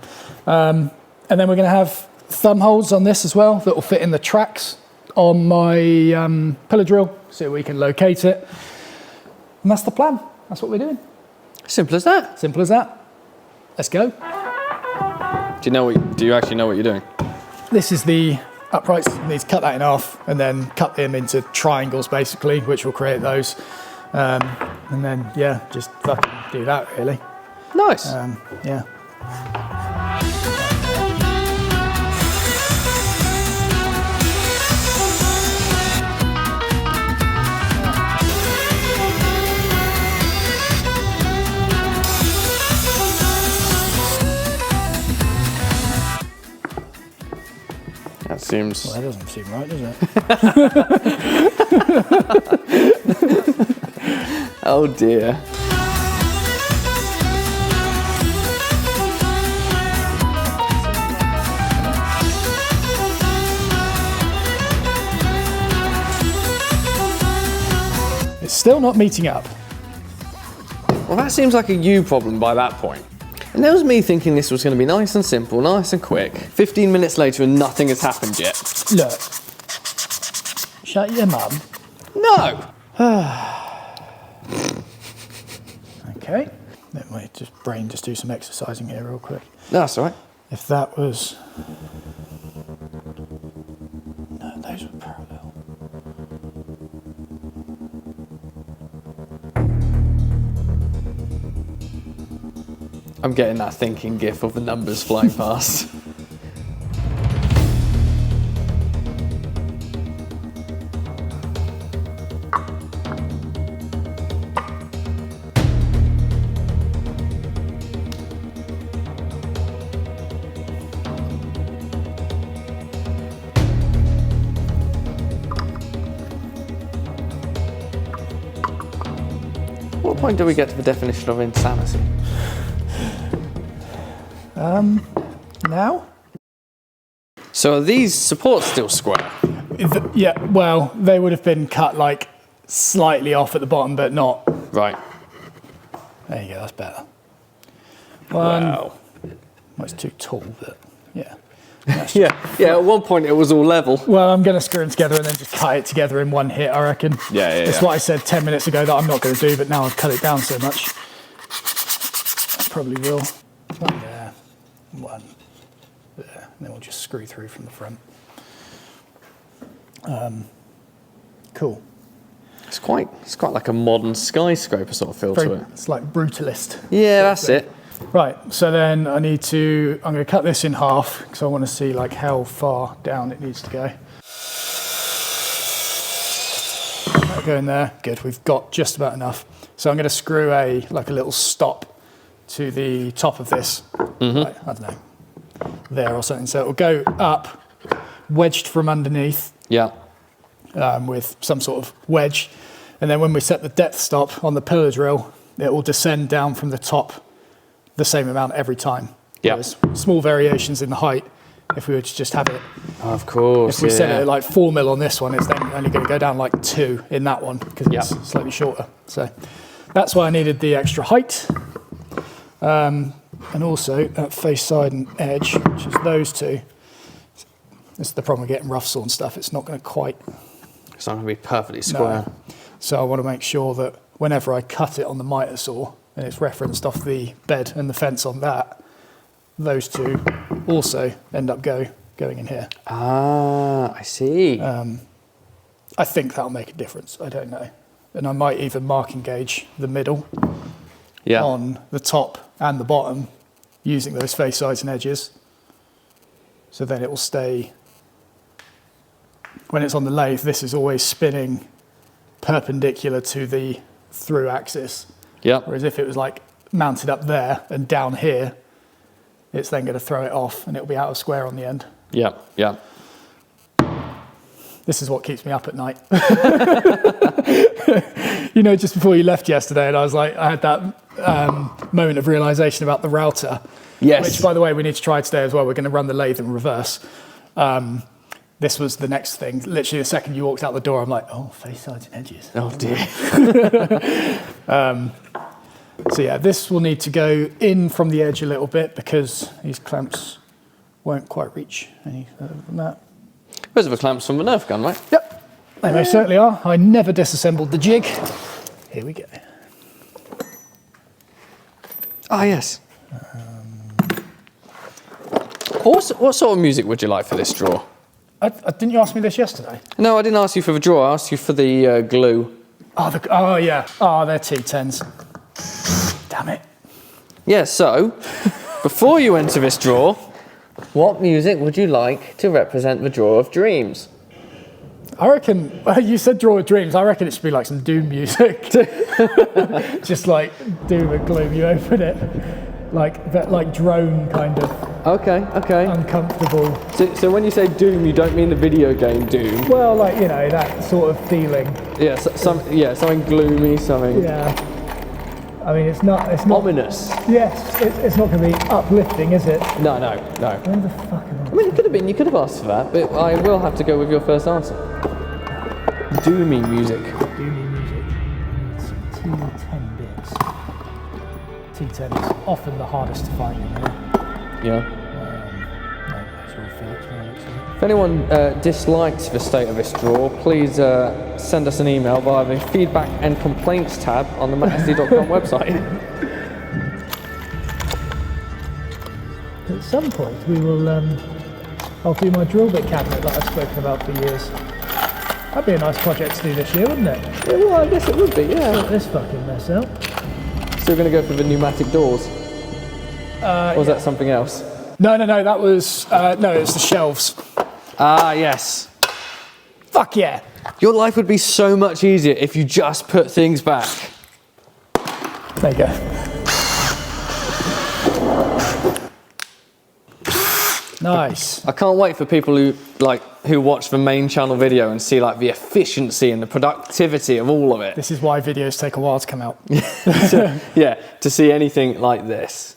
And then we're going to have thumb holes on this as well that will fit in the tracks on my pillar drill so we can locate it. And that's the plan. That's what we're doing. Simple as that. Simple as that. Let's go. Do you actually know what you're doing? This is the uprights. You need to cut that in half and then cut them into triangles basically, which will create those. And then, yeah, just fucking do that really. Nice. Yeah. That seems... Well, that doesn't seem right, does it? Oh dear. It's still not meeting up. Well, that seems like a you problem by that point. And there was me thinking this was going to be nice and simple, nice and quick. 15 minutes later and nothing has happened yet. Look. Shut your mum. No! Okay. Let me just do some exercising here real quick. That's all right. If that was... No, those were parallel. I'm getting that thinking gif of the numbers flying past. What point do we get to the definition of insanity? Now? So are these supports still square? Yeah, well, they would have been cut like slightly off at the bottom, but not. Right. There you go, that's better. One. Wow. Well, it's too tall, but yeah. Yeah, at one point it was all level. Well, I'm going to screw them together and then just cut it together in one hit, I reckon. Yeah. That's what I said 10 minutes ago that I'm not going to do, but now I've cut it down so much. I probably will. One there, one there, and then we'll just screw through from the front. Cool. It's quite like a modern skyscraper sort of feel to it. It's like brutalist. Yeah, that's it. Right, so then I'm going to cut this in half because I want to see like how far down it needs to go. That'll go in there. Good, we've got just about enough. So I'm going to screw a little stop to the top of this. Like, I don't know, there or something. So it will go up, wedged from underneath. Yeah. With some sort of wedge. And then when we set the depth stop on the pillar drill, it will descend down from the top the same amount every time. Yeah. There's small variations in the height if we were to just have it. Of course. If we set it at like 4 mil on this one, it's then only going to go down like 2 in that one because it's slightly shorter. So that's why I needed the extra height. And also that face, side and edge, which is those two. This is the problem with getting rough saw and stuff. It's not going to quite... It's not going to be perfectly square. No. So I want to make sure that whenever I cut it on the miter saw, and it's referenced off the bed and the fence on that, those two also end up going in here. Ah, I see. I think that'll make a difference. I don't know. And I might even marking gauge the middle on the top and the bottom using those face, sides and edges. So then it will stay, when it's on the lathe, this is always spinning perpendicular to the through axis. Yeah. Whereas if it was like mounted up there and down here, it's then going to throw it off and it'll be out of square on the end. Yeah, yeah. This is what keeps me up at night. You know, just before you left yesterday, and I had that moment of realization about the router. Yes. Which, by the way, we need to try today as well. We're going to run the lathe in reverse. This was the next thing. Literally, the second you walked out the door, I'm like, oh, face, sides and edges. Oh, dear. So yeah, this will need to go in from the edge a little bit because these clamps won't quite reach any further than that. Those are the clamps from the Nerf gun, right? Yep, they most certainly are. I never disassembled the jig. Here we go. Ah, yes. What sort of music would you like for this drawer? Didn't you ask me this yesterday? No, I didn't ask you for the drawer. I asked you for the glue. Oh, yeah. Oh, they're T10s. Damn it. Yeah, so, before you enter this drawer, what music would you like to represent the drawer of dreams? I reckon, well, you said drawer of dreams, I reckon it should be like some Doom music. Just like doom and gloom, you open it, like that, like drone kind of Okay. uncomfortable. So when you say Doom, you don't mean the video game Doom? Well, like, you know, that sort of feeling. Yeah, something gloomy, something... Yeah. I mean, it's not... Ominous. Yes, it's not going to be uplifting, is it? No. When the fuck am I... I mean, it could have been. You could have asked for that, but I will have to go with your first answer. Doomy music. Doomy music needs T10 bits. T10 is often the hardest to find in here. Yeah. No, those are all Philips now, actually. If anyone dislikes the state of this drawer, please send us an email via the feedback and complaints tab on the mattsd.com website. At some point, we will. I'll do my drill bit cabinet that I've spoken about for years. That'd be a nice project to do this year, wouldn't it? Yeah, well, I guess it would be, yeah. Sort this fucking mess out. So we're going to go for the pneumatic doors? Or was that something else? No, that was... no, it's the shelves. Ah, yes. Fuck yeah. Your life would be so much easier if you just put things back. There you go. Nice. I can't wait for people who watch the main channel video and see like the efficiency and the productivity of all of it. This is why videos take a while to come out. Yeah, to see anything like this.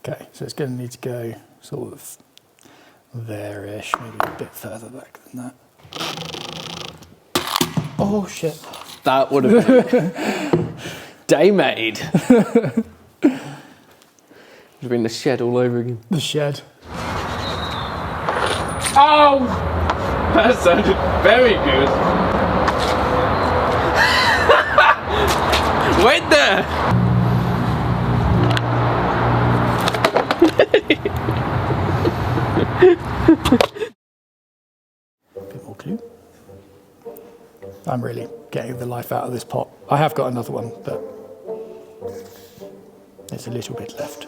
Okay, so it's going to need to go sort of there-ish, maybe a bit further back than that. Oh shit. That would have been day made. Would have been the shed all over again. The shed. Oh! That sounded very good. Wait there! Bit more glue. I'm really getting the life out of this pot. I have got another one, but there's a little bit left.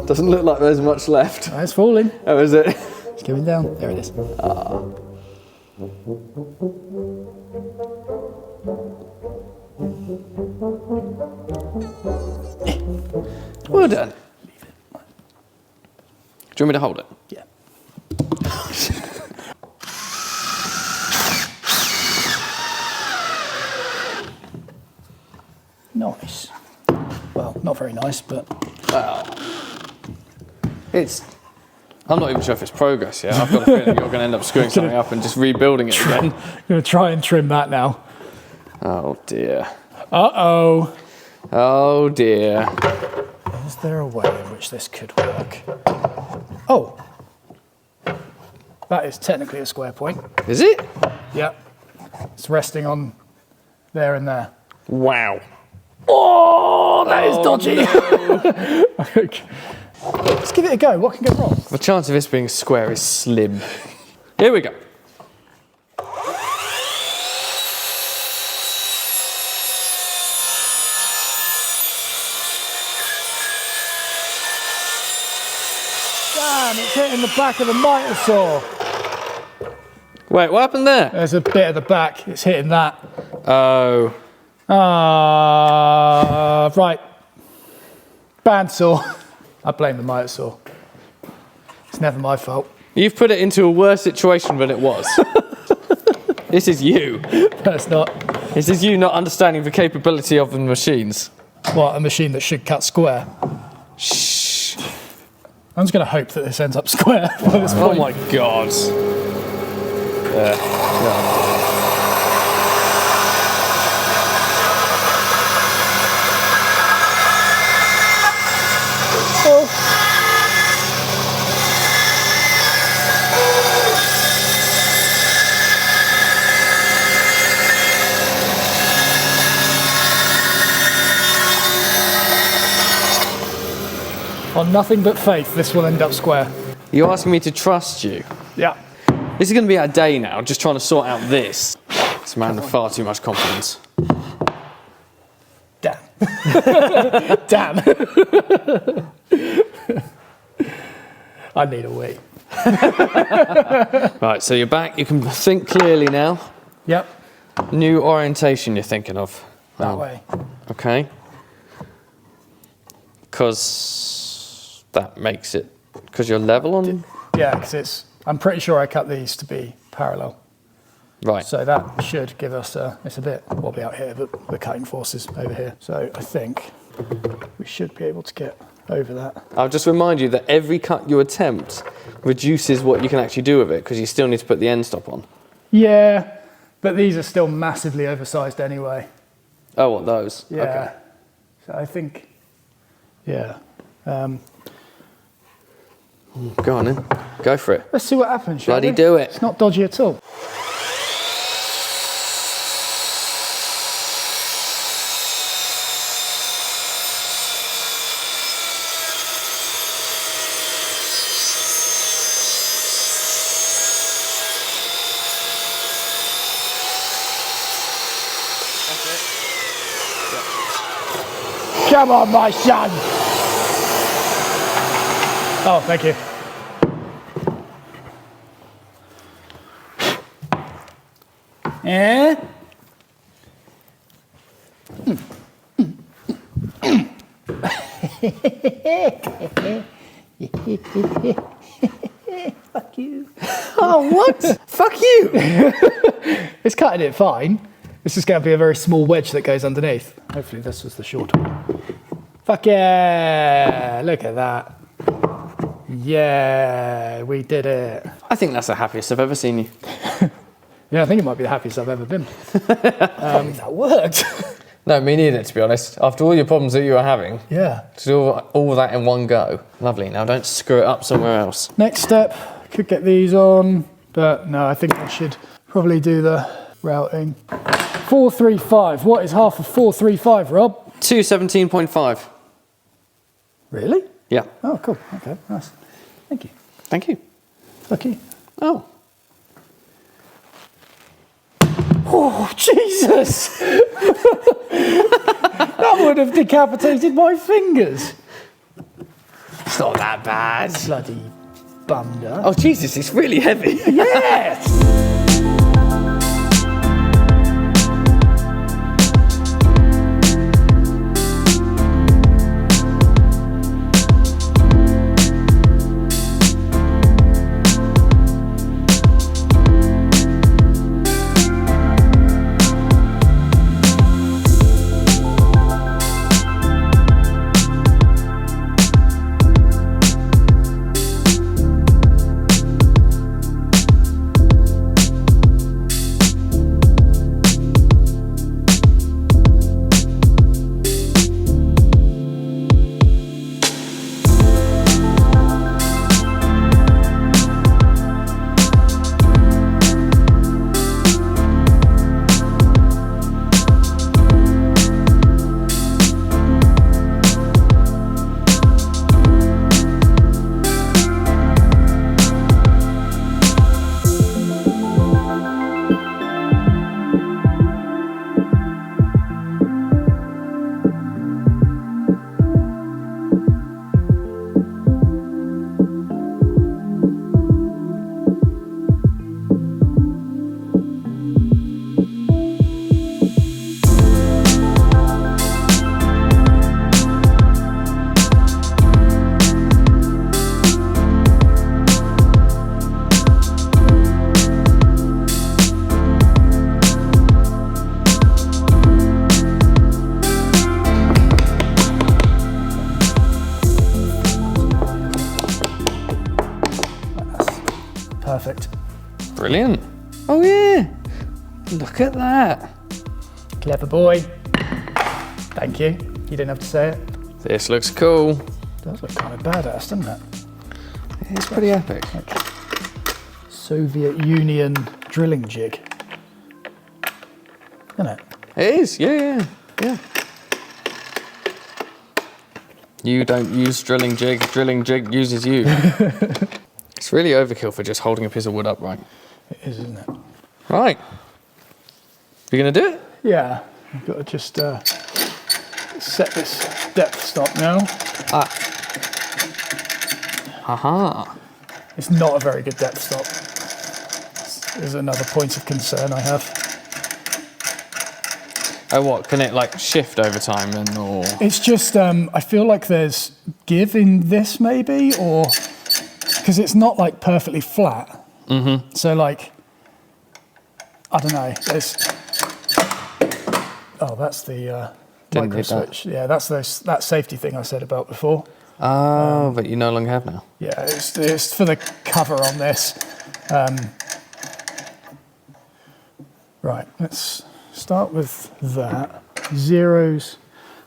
Doesn't look like there's much left. Oh, it's falling. Oh, is it? It's going down. There it is. Well done. Do you want me to hold it? Yeah. Nice. Well, not very nice, but... Well, I'm not even sure if it's progress yet. I've got a feeling you're going to end up screwing something up and just rebuilding it again. I'm going to try and trim that now. Oh dear. Uh-oh. Oh dear. Is there a way in which this could work? Oh. That is technically a square point. Is it? Yep. It's resting on there and there. Wow. Oh, that is dodgy. No. Okay. Let's give it a go. What can go wrong? The chance of this being square is slim. Here we go. Damn, it's hitting the back of the miter saw. Wait, what happened there? There's a bit at the back. It's hitting that. Oh. Right. Bandsaw. I blame the miter saw. It's never my fault. You've put it into a worse situation than it was. This is you. That's not. This is you not understanding the capability of the machines. What, a machine that should cut square? Shh. I'm just going to hope that this ends up square by this Oh point. my god. Yeah. Oh. On nothing but faith, this will end up square. You're asking me to trust you. Yeah. This is going to be our day now, just trying to sort out this. It's a man with far too much confidence. Damn. Damn. I need a wee. Right, so you're back. You can think clearly now. Yep. New orientation you're thinking of. That way. Okay. Because that makes it... Because you're level on... Yeah, because I'm pretty sure I cut these to be parallel. Right. So that should give us it's a bit wobbly out here, but the cutting force is over here. So I think we should be able to get over that. I'll just remind you that every cut you attempt reduces what you can actually do with it, because you still need to put the end stop on. Yeah, but these are still massively oversized anyway. Oh, what, those? Yeah. Okay. So I think, yeah. Go on then. Go for it. Let's see what happens, shall Bloody we? do it. It's not dodgy at all. Come on, my son! Oh, thank you. Eh? Fuck you. Oh, what? Fuck you! It's cutting it fine. This is going to be a very small wedge that goes underneath. Hopefully this was the shorter one. Fuck yeah! Look at that. Yeah, we did it. I think that's the happiest I've ever seen you. Yeah, I think it might be the happiest I've ever been. That worked. No, me neither, to be honest. After all your problems that you were having, Yeah. to do all that in one go. Lovely. Now don't screw it up somewhere else. Next step, could get these on, but no, I think I should probably do the routing. 435. What is half of 435, Rob? 217.5. Really? Yeah. Oh, cool. Okay, nice. Thank you. Thank you. Fuck you. Oh. Oh, Jesus! That would have decapitated my fingers. It's not that bad. Bloody bunda. Oh, Jesus, it's really heavy. Yes! Perfect. Brilliant. Oh yeah. Look at that. Clever boy. Thank you. You didn't have to say it. This looks cool. Does look kind of badass, doesn't it? It's pretty epic. Like Soviet Union drilling jig. Isn't it? It is, yeah. You don't use drilling jig uses you. It's really overkill for just holding a piece of wood upright. It is, isn't it? Right. You gonna do it? Yeah. I've got to just set this depth stop now. Aha. It's not a very good depth stop. There's another point of concern I have. Oh, what? Can it like shift over time then, or? It's just, I feel like there's give in this maybe, or, because it's not like perfectly flat. Mm-hmm. So like, I don't know, there's, oh, that's the micro switch. Yeah, that's that safety thing I said about before. Oh, but you no longer have now. Yeah, it's for the cover on this. Right, let's start with that. Zeros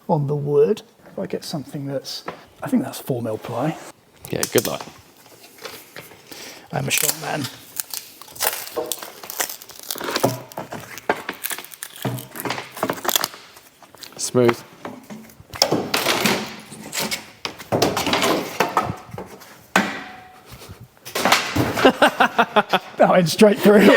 on the wood. If I get something that's, I think that's 4mm ply. Yeah, good luck. I'm a short man. Smooth. That went straight through.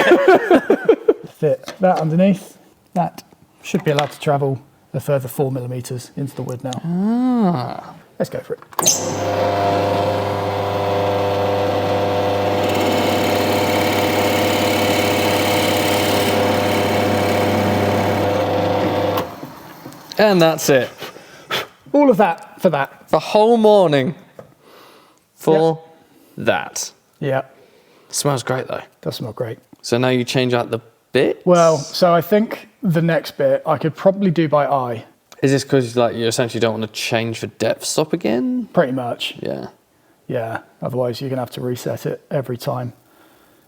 Fit that underneath. That should be allowed to travel a further 4mm into the wood now. Ah. Let's go for it. And that's it. All of that for that. The whole morning for that. Yeah, Smells great though. does smell great. So now you change out the bit? Well, so I think the next bit I could probably do by eye, Is this because like you essentially don't want to change for depth stop again? pretty much. Yeah. Yeah, otherwise you're going to have to reset it every time.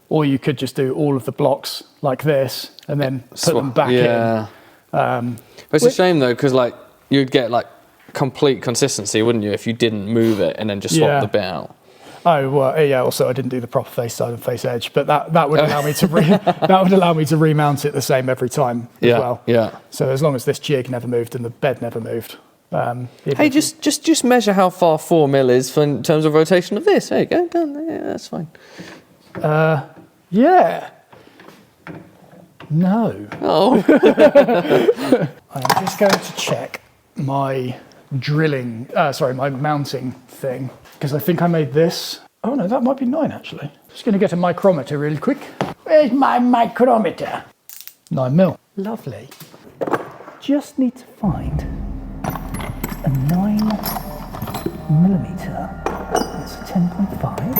Or you could just do all of the blocks like this and then put them back in. But it's a shame though, because like you'd get like complete consistency, wouldn't you, if you didn't move it and then just swap the bit out? Oh well, yeah. Also, I didn't do the proper face side and face edge, but that would allow me to that would allow me to remount it the same every time as well. Yeah. So as long as this jig never moved and the bed never moved. Hey, just measure how far 4mm is in terms of rotation of this. There you go. Done. Yeah, that's fine. Yeah. No. Oh. I'm just going to check my my mounting thing, because I think I made this. Oh no, that might be 9 actually. Just going to get a micrometer really quick. Where's my micrometer? 9mm. Lovely. Just need to find a 9mm. That's a 10.5.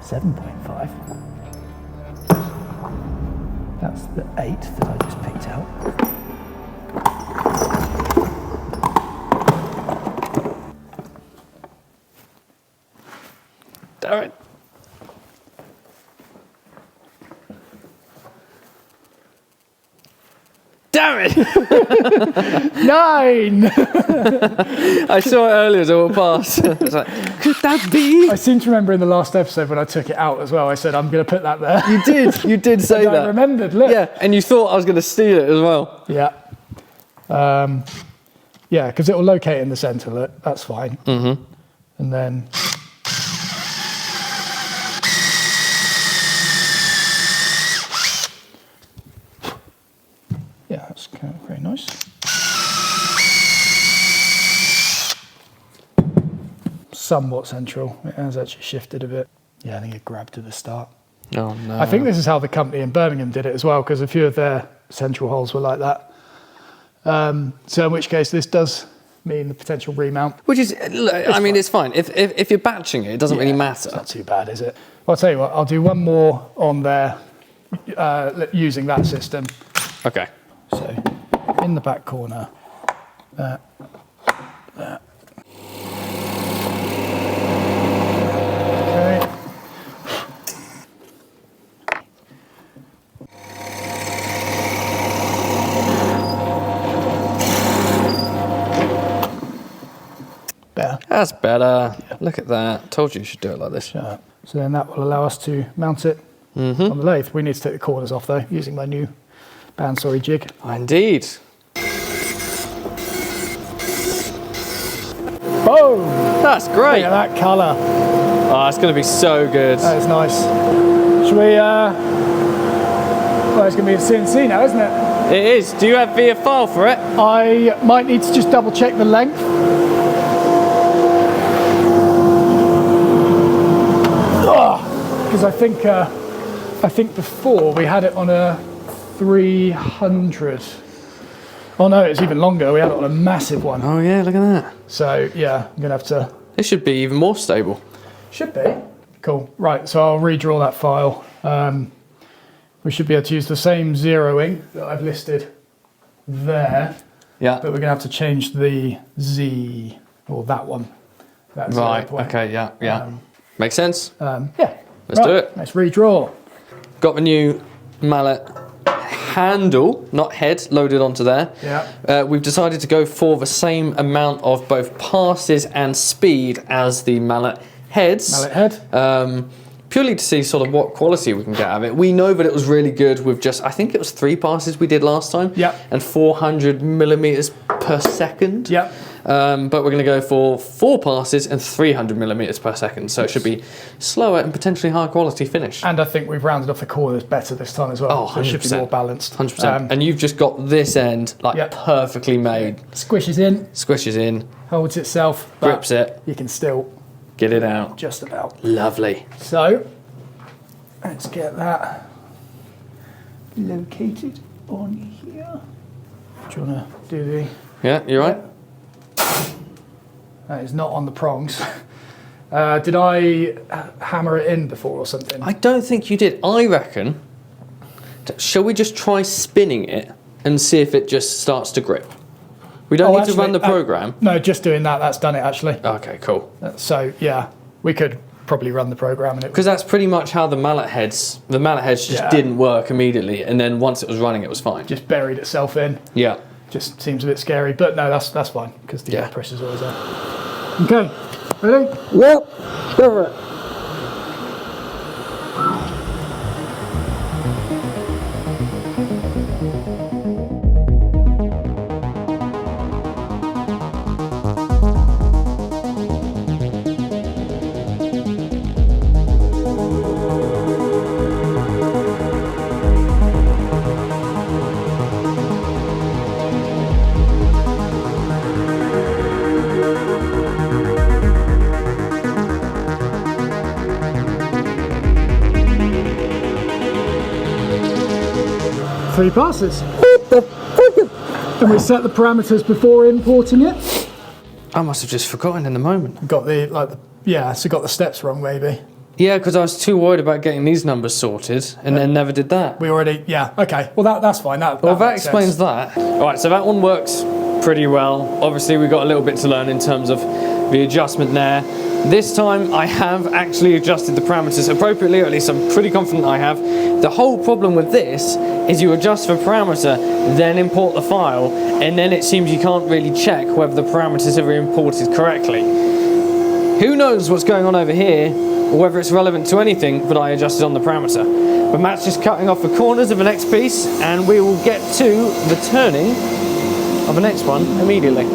7.5. That's the 8 that I just picked out. Damn it. Damn it! 9! I saw it earlier as I walked past. I was like, could that be? I seem to remember in the last episode when I took it out as well, I said, I'm going to put that there. You did say And that. I remembered, look. Yeah, and you thought I was going to steal it as well. Yeah. Yeah, because it will locate in the centre, look. That's fine. Mm-hmm. And then... Yeah, that's kind of very nice. Somewhat central. It has actually shifted a bit. Yeah, I think it grabbed at the start. Oh no. I think this is how the company in Birmingham did it as well, because a few of their central holes were like that. So in which case this does mean the potential remount. Which is, I mean, it's fine. If you're batching it, it doesn't really matter. It's not too bad, is it? Well, I'll tell you what, I'll do one more on there using that system. Okay. So in the back corner, that. Okay. there. That's better. Look at that. Told you should do it like this. So then that will allow us to mount it on the lathe. We need to take the corners off though, using my new bandsaw jig. Indeed. Boom! That's great. Look at that colour. Oh, it's going to be so good. That is nice. Should we, well, it's going to be a CNC now, isn't it? It is. Do you have VFR for it? I might need to just double check the length. Because I think before we had it on a 300. Oh no, it's even longer. We had it on a massive one. Oh yeah, look at that. So yeah, I'm gonna have to. This should be even more stable. Should be. Cool. Right. So I'll redraw that file. We should be able to use the same zeroing that I've listed there. Yeah. But we're gonna have to change the Z or that one. That Right. 0 point. Okay. Yeah. Makes sense. Yeah. Let's do it. Let's redraw. Got the new mallet handle, not head, loaded onto there. Yeah. We've decided to go for the same amount of both passes and speed as the mallet heads. Mallet head. Purely to see sort of what quality we can get out of it. We know that it was really good with just, I think it was 3 passes we did last time. Yeah. And 400 millimeters per second. Yeah. But we're going to go for 4 passes and 300 millimeters per second. So it should be slower and potentially higher quality finish. And I think we've rounded off the corners better this time as well. Oh, so it should be 100%. more balanced. 100%. And you've just got this end like Yeah. perfectly made. Squishes in, Squishes in, holds itself, but grips it, you can still get it out. just about. Lovely. So let's get that located on here. Do you want to do the? Yeah, you right? That is not on the prongs. Did I hammer it in before or something? I don't think you did. I reckon, shall we just try spinning it and see if it just starts to grip? We don't need to run the program. No, just doing that, that's done it actually. Okay, cool. So yeah, we could probably run the program and it Because that's pretty much how the mallet heads just Yeah. didn't work immediately, and then once it was running, it was fine. just buried itself in. Yeah. Just seems a bit scary, but no, that's fine because the Yeah. air pressure's always there. Okay, ready? Yep, go for it. Three passes. What the fuck? And we set the parameters before importing it. I must have just forgotten in the moment. Got the so got the steps wrong maybe. Yeah, because I was too worried about getting these numbers sorted, and then never did that. We already okay. Well that's fine. That That makes explains sense. that. All right, so that one works pretty well. Obviously, we've got a little bit to learn in terms of the adjustment there. This time, I have actually adjusted the parameters appropriately, or at least I'm pretty confident I have. The whole problem with this is you adjust the parameter, then import the file, and then it seems you can't really check whether the parameters are imported correctly. Who knows what's going on over here, or whether it's relevant to anything that I adjusted on the parameter. But Matt's just cutting off the corners of the next piece, and we will get to the turning of the next one immediately.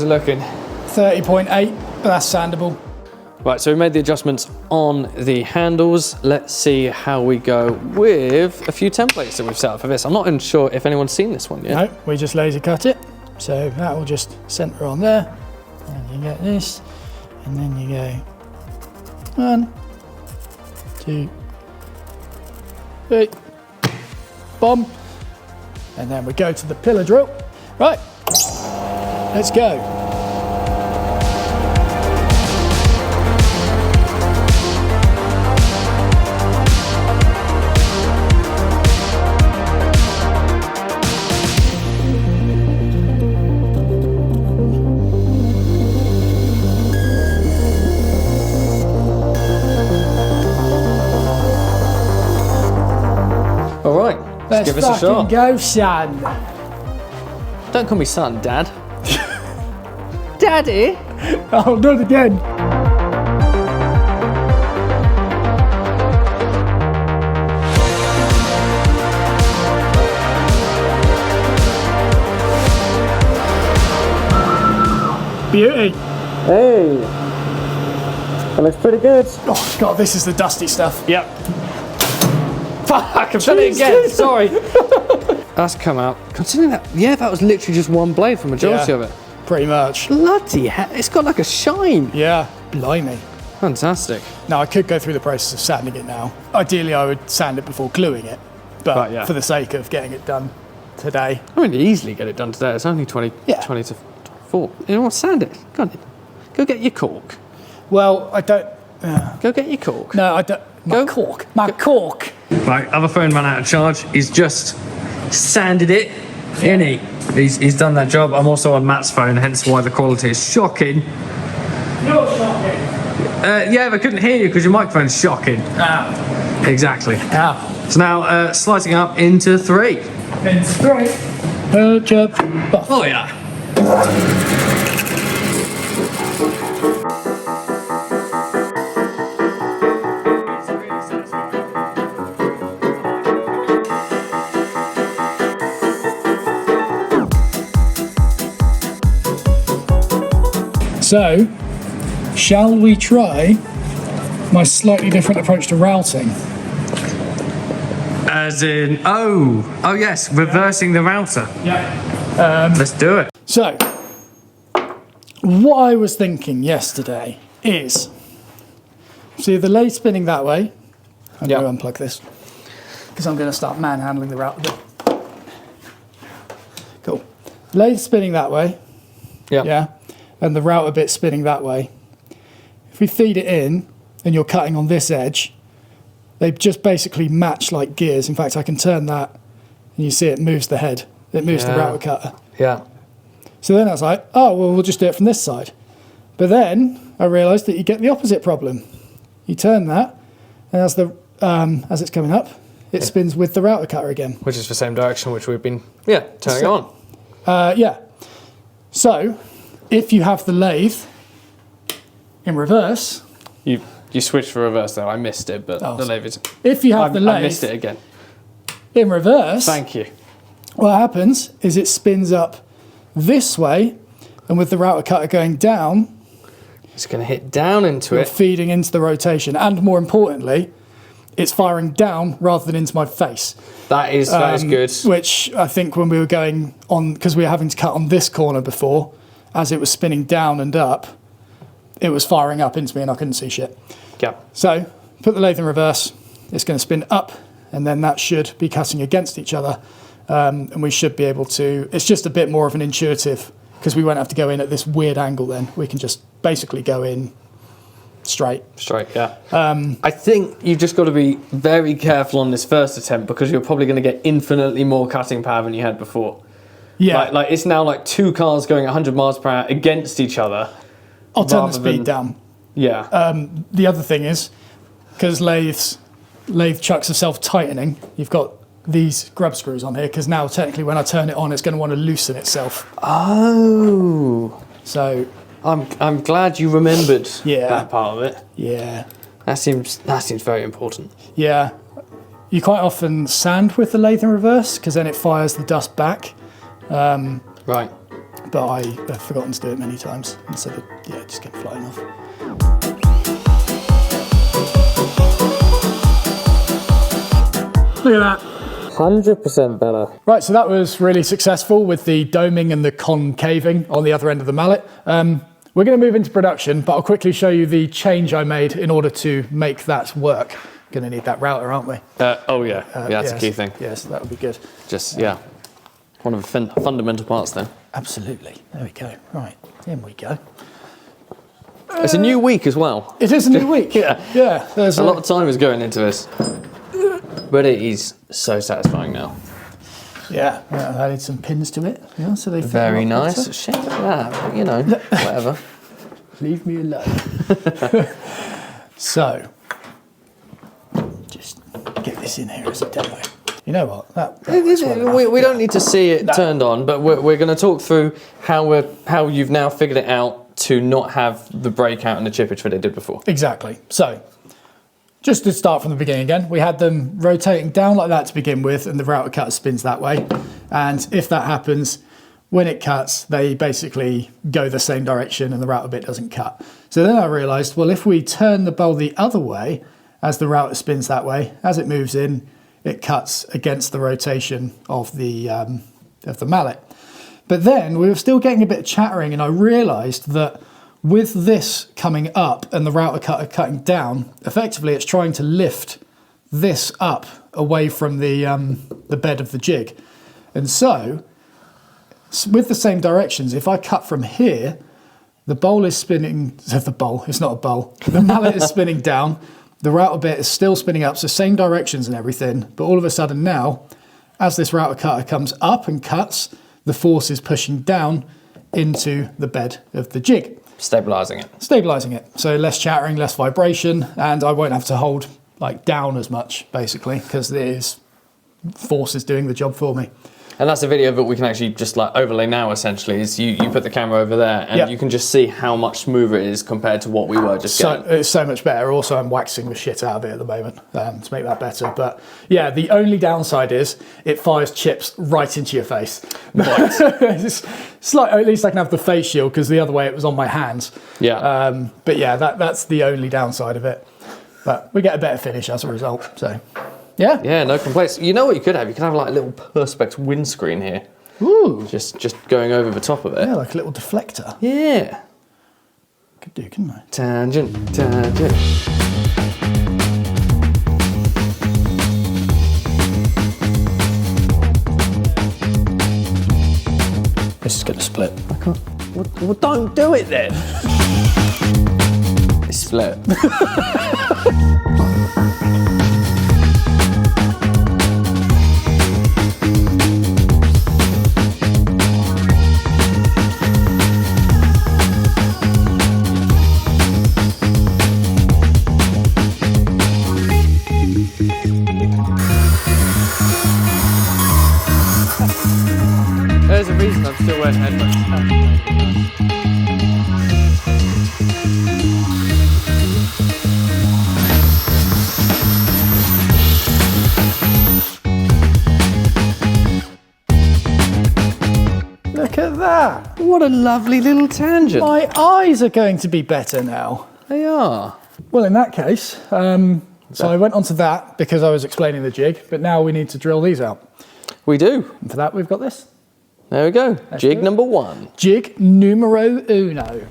it looking? 30.8, but that's sandable. Right, so we made the adjustments on the handles. Let's see how we go with a few templates that we've set up for this. I'm not even sure if anyone's seen this one yet. No, we just laser cut it. So that will just center on there. And you get this. And then you go 1, 2, 3, bomb. And then we go to the pillar drill. Right, let's go. All right, let's give us a shot. Go, son. Don't call me son, Dad. Daddy? I'll do it again. Beauty. Hey, that looks pretty good. Oh God, this is the dusty stuff. Yep. Fuck, I've done it again, sorry. That's come out. Considering that, yeah, that was literally just one blade for the majority of it. Pretty much. Bloody hell, it's got like a shine. Yeah, blimey. Fantastic. Now I could go through the process of sanding it now. Ideally I would sand it before gluing it, but Right, yeah. for the sake of getting it done today. I mean, easily get it done today. It's only 20 Yeah. to 4. You know what, sand it. Go on, go get your cork. Well, I don't, Go get your cork. no, I don't, my Go. cork, my cork. Right, other phone ran out of charge. He's just sanded it, isn't he? He's done that job. I'm also on Matt's phone, hence why the quality is shocking. You're shocking. Yeah, I couldn't hear you because your microphone's shocking. Ah, Exactly. ah. So now slicing up into 3. Then straight, chop, buff. Oh yeah. So, shall we try my slightly different approach to routing? As in, oh yes, reversing the router. Yeah. Let's do it. So, what I was thinking yesterday is, see the lathe spinning that way. I'm Yeah. going to unplug this because I'm going to start manhandling the router. Cool. Lathe spinning that way. Yeah. And the router bit spinning that way. If we feed it in and you're cutting on this edge, they just basically match like gears. In fact, I can turn that and you see it moves the head. It moves the Yeah. router cutter. Yeah. So then I was like, oh, well, we'll just do it from this side. But then I realised that you get the opposite problem. You turn that, and as it's coming up, it spins with the router cutter again. Which is the same direction which we've been, turning on. Yeah. So if you have the lathe in reverse, You switched for reverse though. I missed it, but Oh, the lathe is. if you have the I missed lathe it again. in reverse, Thank you. what happens is it spins up this way, and with the router cutter going down, It's going to hit down into you're it. feeding into the rotation. And more importantly, it's firing down rather than into my face. That is good. Which I think when we were going on, because we were having to cut on this corner before, as it was spinning down and up, it was firing up into me and I couldn't see shit. Yeah. So put the lathe in reverse, it's going to spin up, and then that should be cutting against each other. And we should be able to, it's just a bit more of an intuitive, because we won't have to go in at this weird angle then. We can just basically go in straight. Straight, yeah. I think you've just got to be very careful on this first attempt because you're probably going to get infinitely more cutting power than you had before. Yeah, Like it's now like 2 cars going 100 miles per hour against each other. I'll turn the rather speed than- down. Yeah. The other thing is, because lathe chucks are self-tightening, you've got these grub screws on here, because now technically when I turn it on, it's going to want to loosen itself. Oh. So, I'm glad you remembered Yeah. that part of it. yeah. That seems very important. Yeah. You quite often sand with the lathe in reverse, because then it fires the dust back. Right. but I have forgotten to do it many times instead of, yeah, just getting flying off. Look at that. 100% better. Right, so that was really successful with the doming and the concaving on the other end of the mallet. We're going to move into production, but I'll quickly show you the change I made in order to make that work. Going to need that router, aren't we? Oh yeah, yeah, that's a key thing. Yes, that would be good. Just, yeah, one of the fundamental parts then. Absolutely. There we go. Right, in we go. It's a new week as well. It is a new week. Yeah. Yeah. There's A lot of time is going into this. But it is so satisfying now. Yeah, I added some pins to it. Yeah, so they fit Very a lot nice. better. Shame about that, but, you know, whatever. Leave me alone. So, just get this in here as a demo. You know what? We don't need to see it turned on, but we're going to talk through how you've now figured it out to not have the breakout and the chippage that it did before. Exactly. So, just to start from the beginning again, we had them rotating down like that to begin with, and the router cutter spins that way. And if that happens, when it cuts, they basically go the same direction and the router bit doesn't cut. So then I realized, well, if we turn the bowl the other way, as the router spins that way, as it moves in, it cuts against the rotation of the mallet. But then we were still getting a bit of chattering, and I realized that with this coming up and the router cutter cutting down, effectively it's trying to lift this up away from the bed of the jig. And so, with the same directions, if I cut from here, the bowl is spinning, the bowl, it's not a bowl, the mallet is spinning down, the router bit is still spinning up, so same directions and everything, but all of a sudden now, as this router cutter comes up and cuts, the force is pushing down into the bed of the jig. Stabilising it. Stabilising it. So less chattering, less vibration, and I won't have to hold like down as much, basically, because force is doing the job for me. And that's a video that we can actually just like overlay now, essentially, is you put the camera over there and you can just see how much smoother it is compared to what we were just getting. It's so much better. Also, I'm waxing the shit out of it at the moment to make that better. But yeah, the only downside is it fires chips right into your face. Right. It's like, at least I can have the face shield, because the other way it was on my hands. Yeah. But yeah, that's the only downside of it. But we get a better finish as a result, so... Yeah. Yeah, no complaints. You know what you could have? You could have like a little Perspex windscreen here. Ooh. Just going over the top of it. Yeah, like a little deflector. Yeah. Could do, couldn't I? Tangent. This is going to split. I can't. Well, don't do it then. It's split. There's a reason I'm still wearing headphones. Look at that. What a lovely little tangent. My eyes are going to be better now. They are. Well, in that case, so I went onto that because I was explaining the jig, but now we need to drill these out. We do. And for that, we've got this. There we go. Jig do it. number 1. Jig numero uno.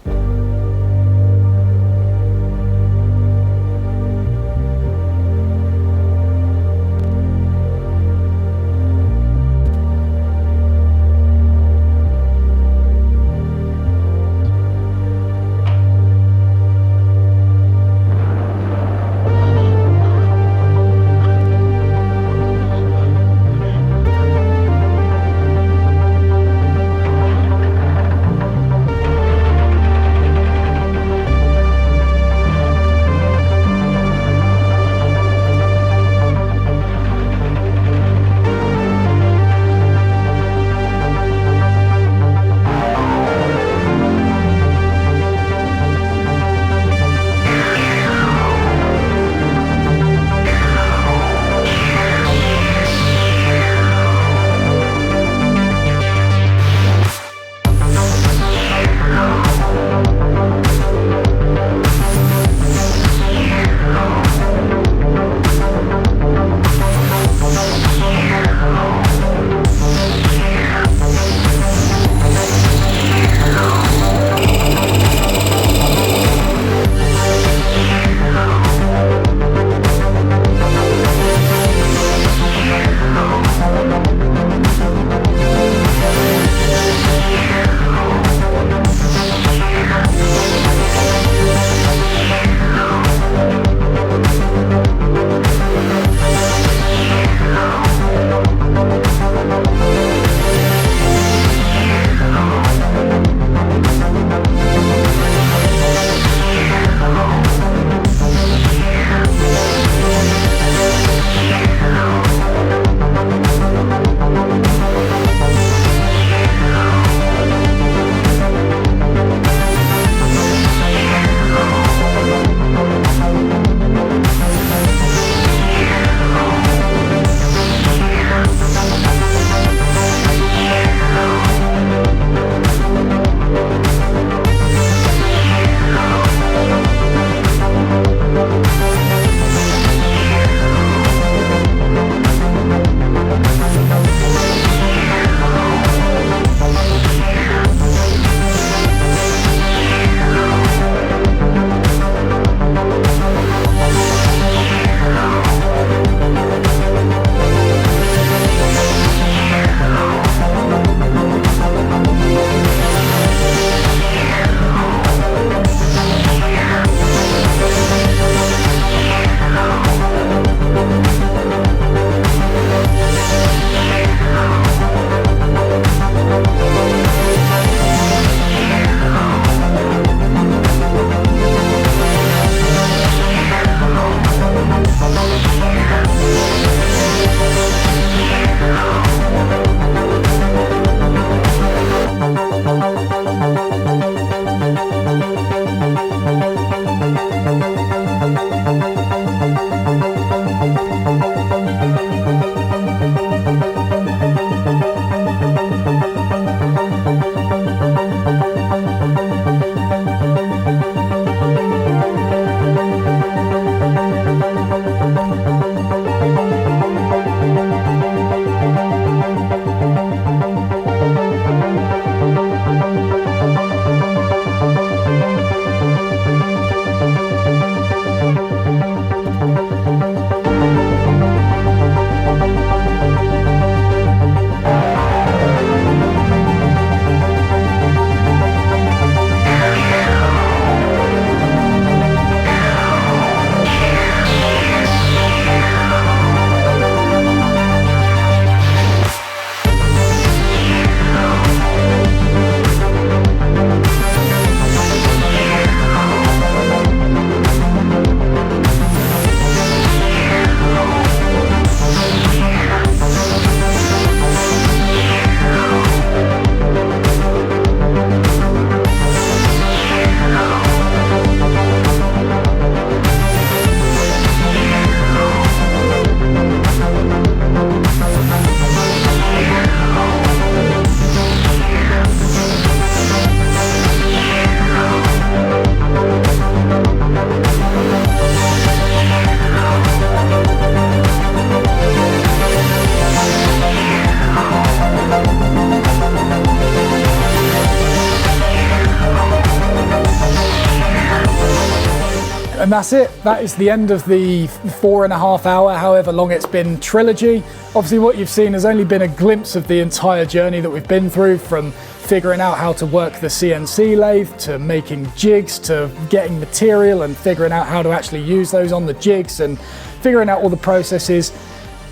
And that's it. That is the end of the 4.5 hour, however long it's been, trilogy. Obviously what you've seen has only been a glimpse of the entire journey that we've been through, from figuring out how to work the CNC lathe, to making jigs, to getting material and figuring out how to actually use those on the jigs, and figuring out all the processes,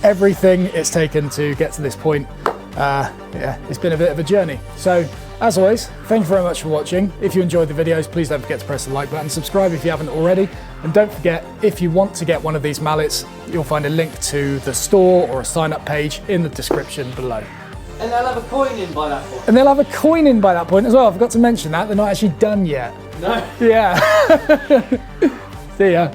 everything it's taken to get to this point. Yeah, it's been a bit of a journey. So as always, thank you very much for watching. If you enjoyed the videos, please don't forget to press the like button, subscribe if you haven't already, and don't forget, if you want to get one of these mallets, you'll find a link to the store or a sign up page in the description below. And they'll have a coin in by that point. And they'll have a coin in by that point as well. I forgot to mention that, they're not actually done yet. No. Yeah. See ya.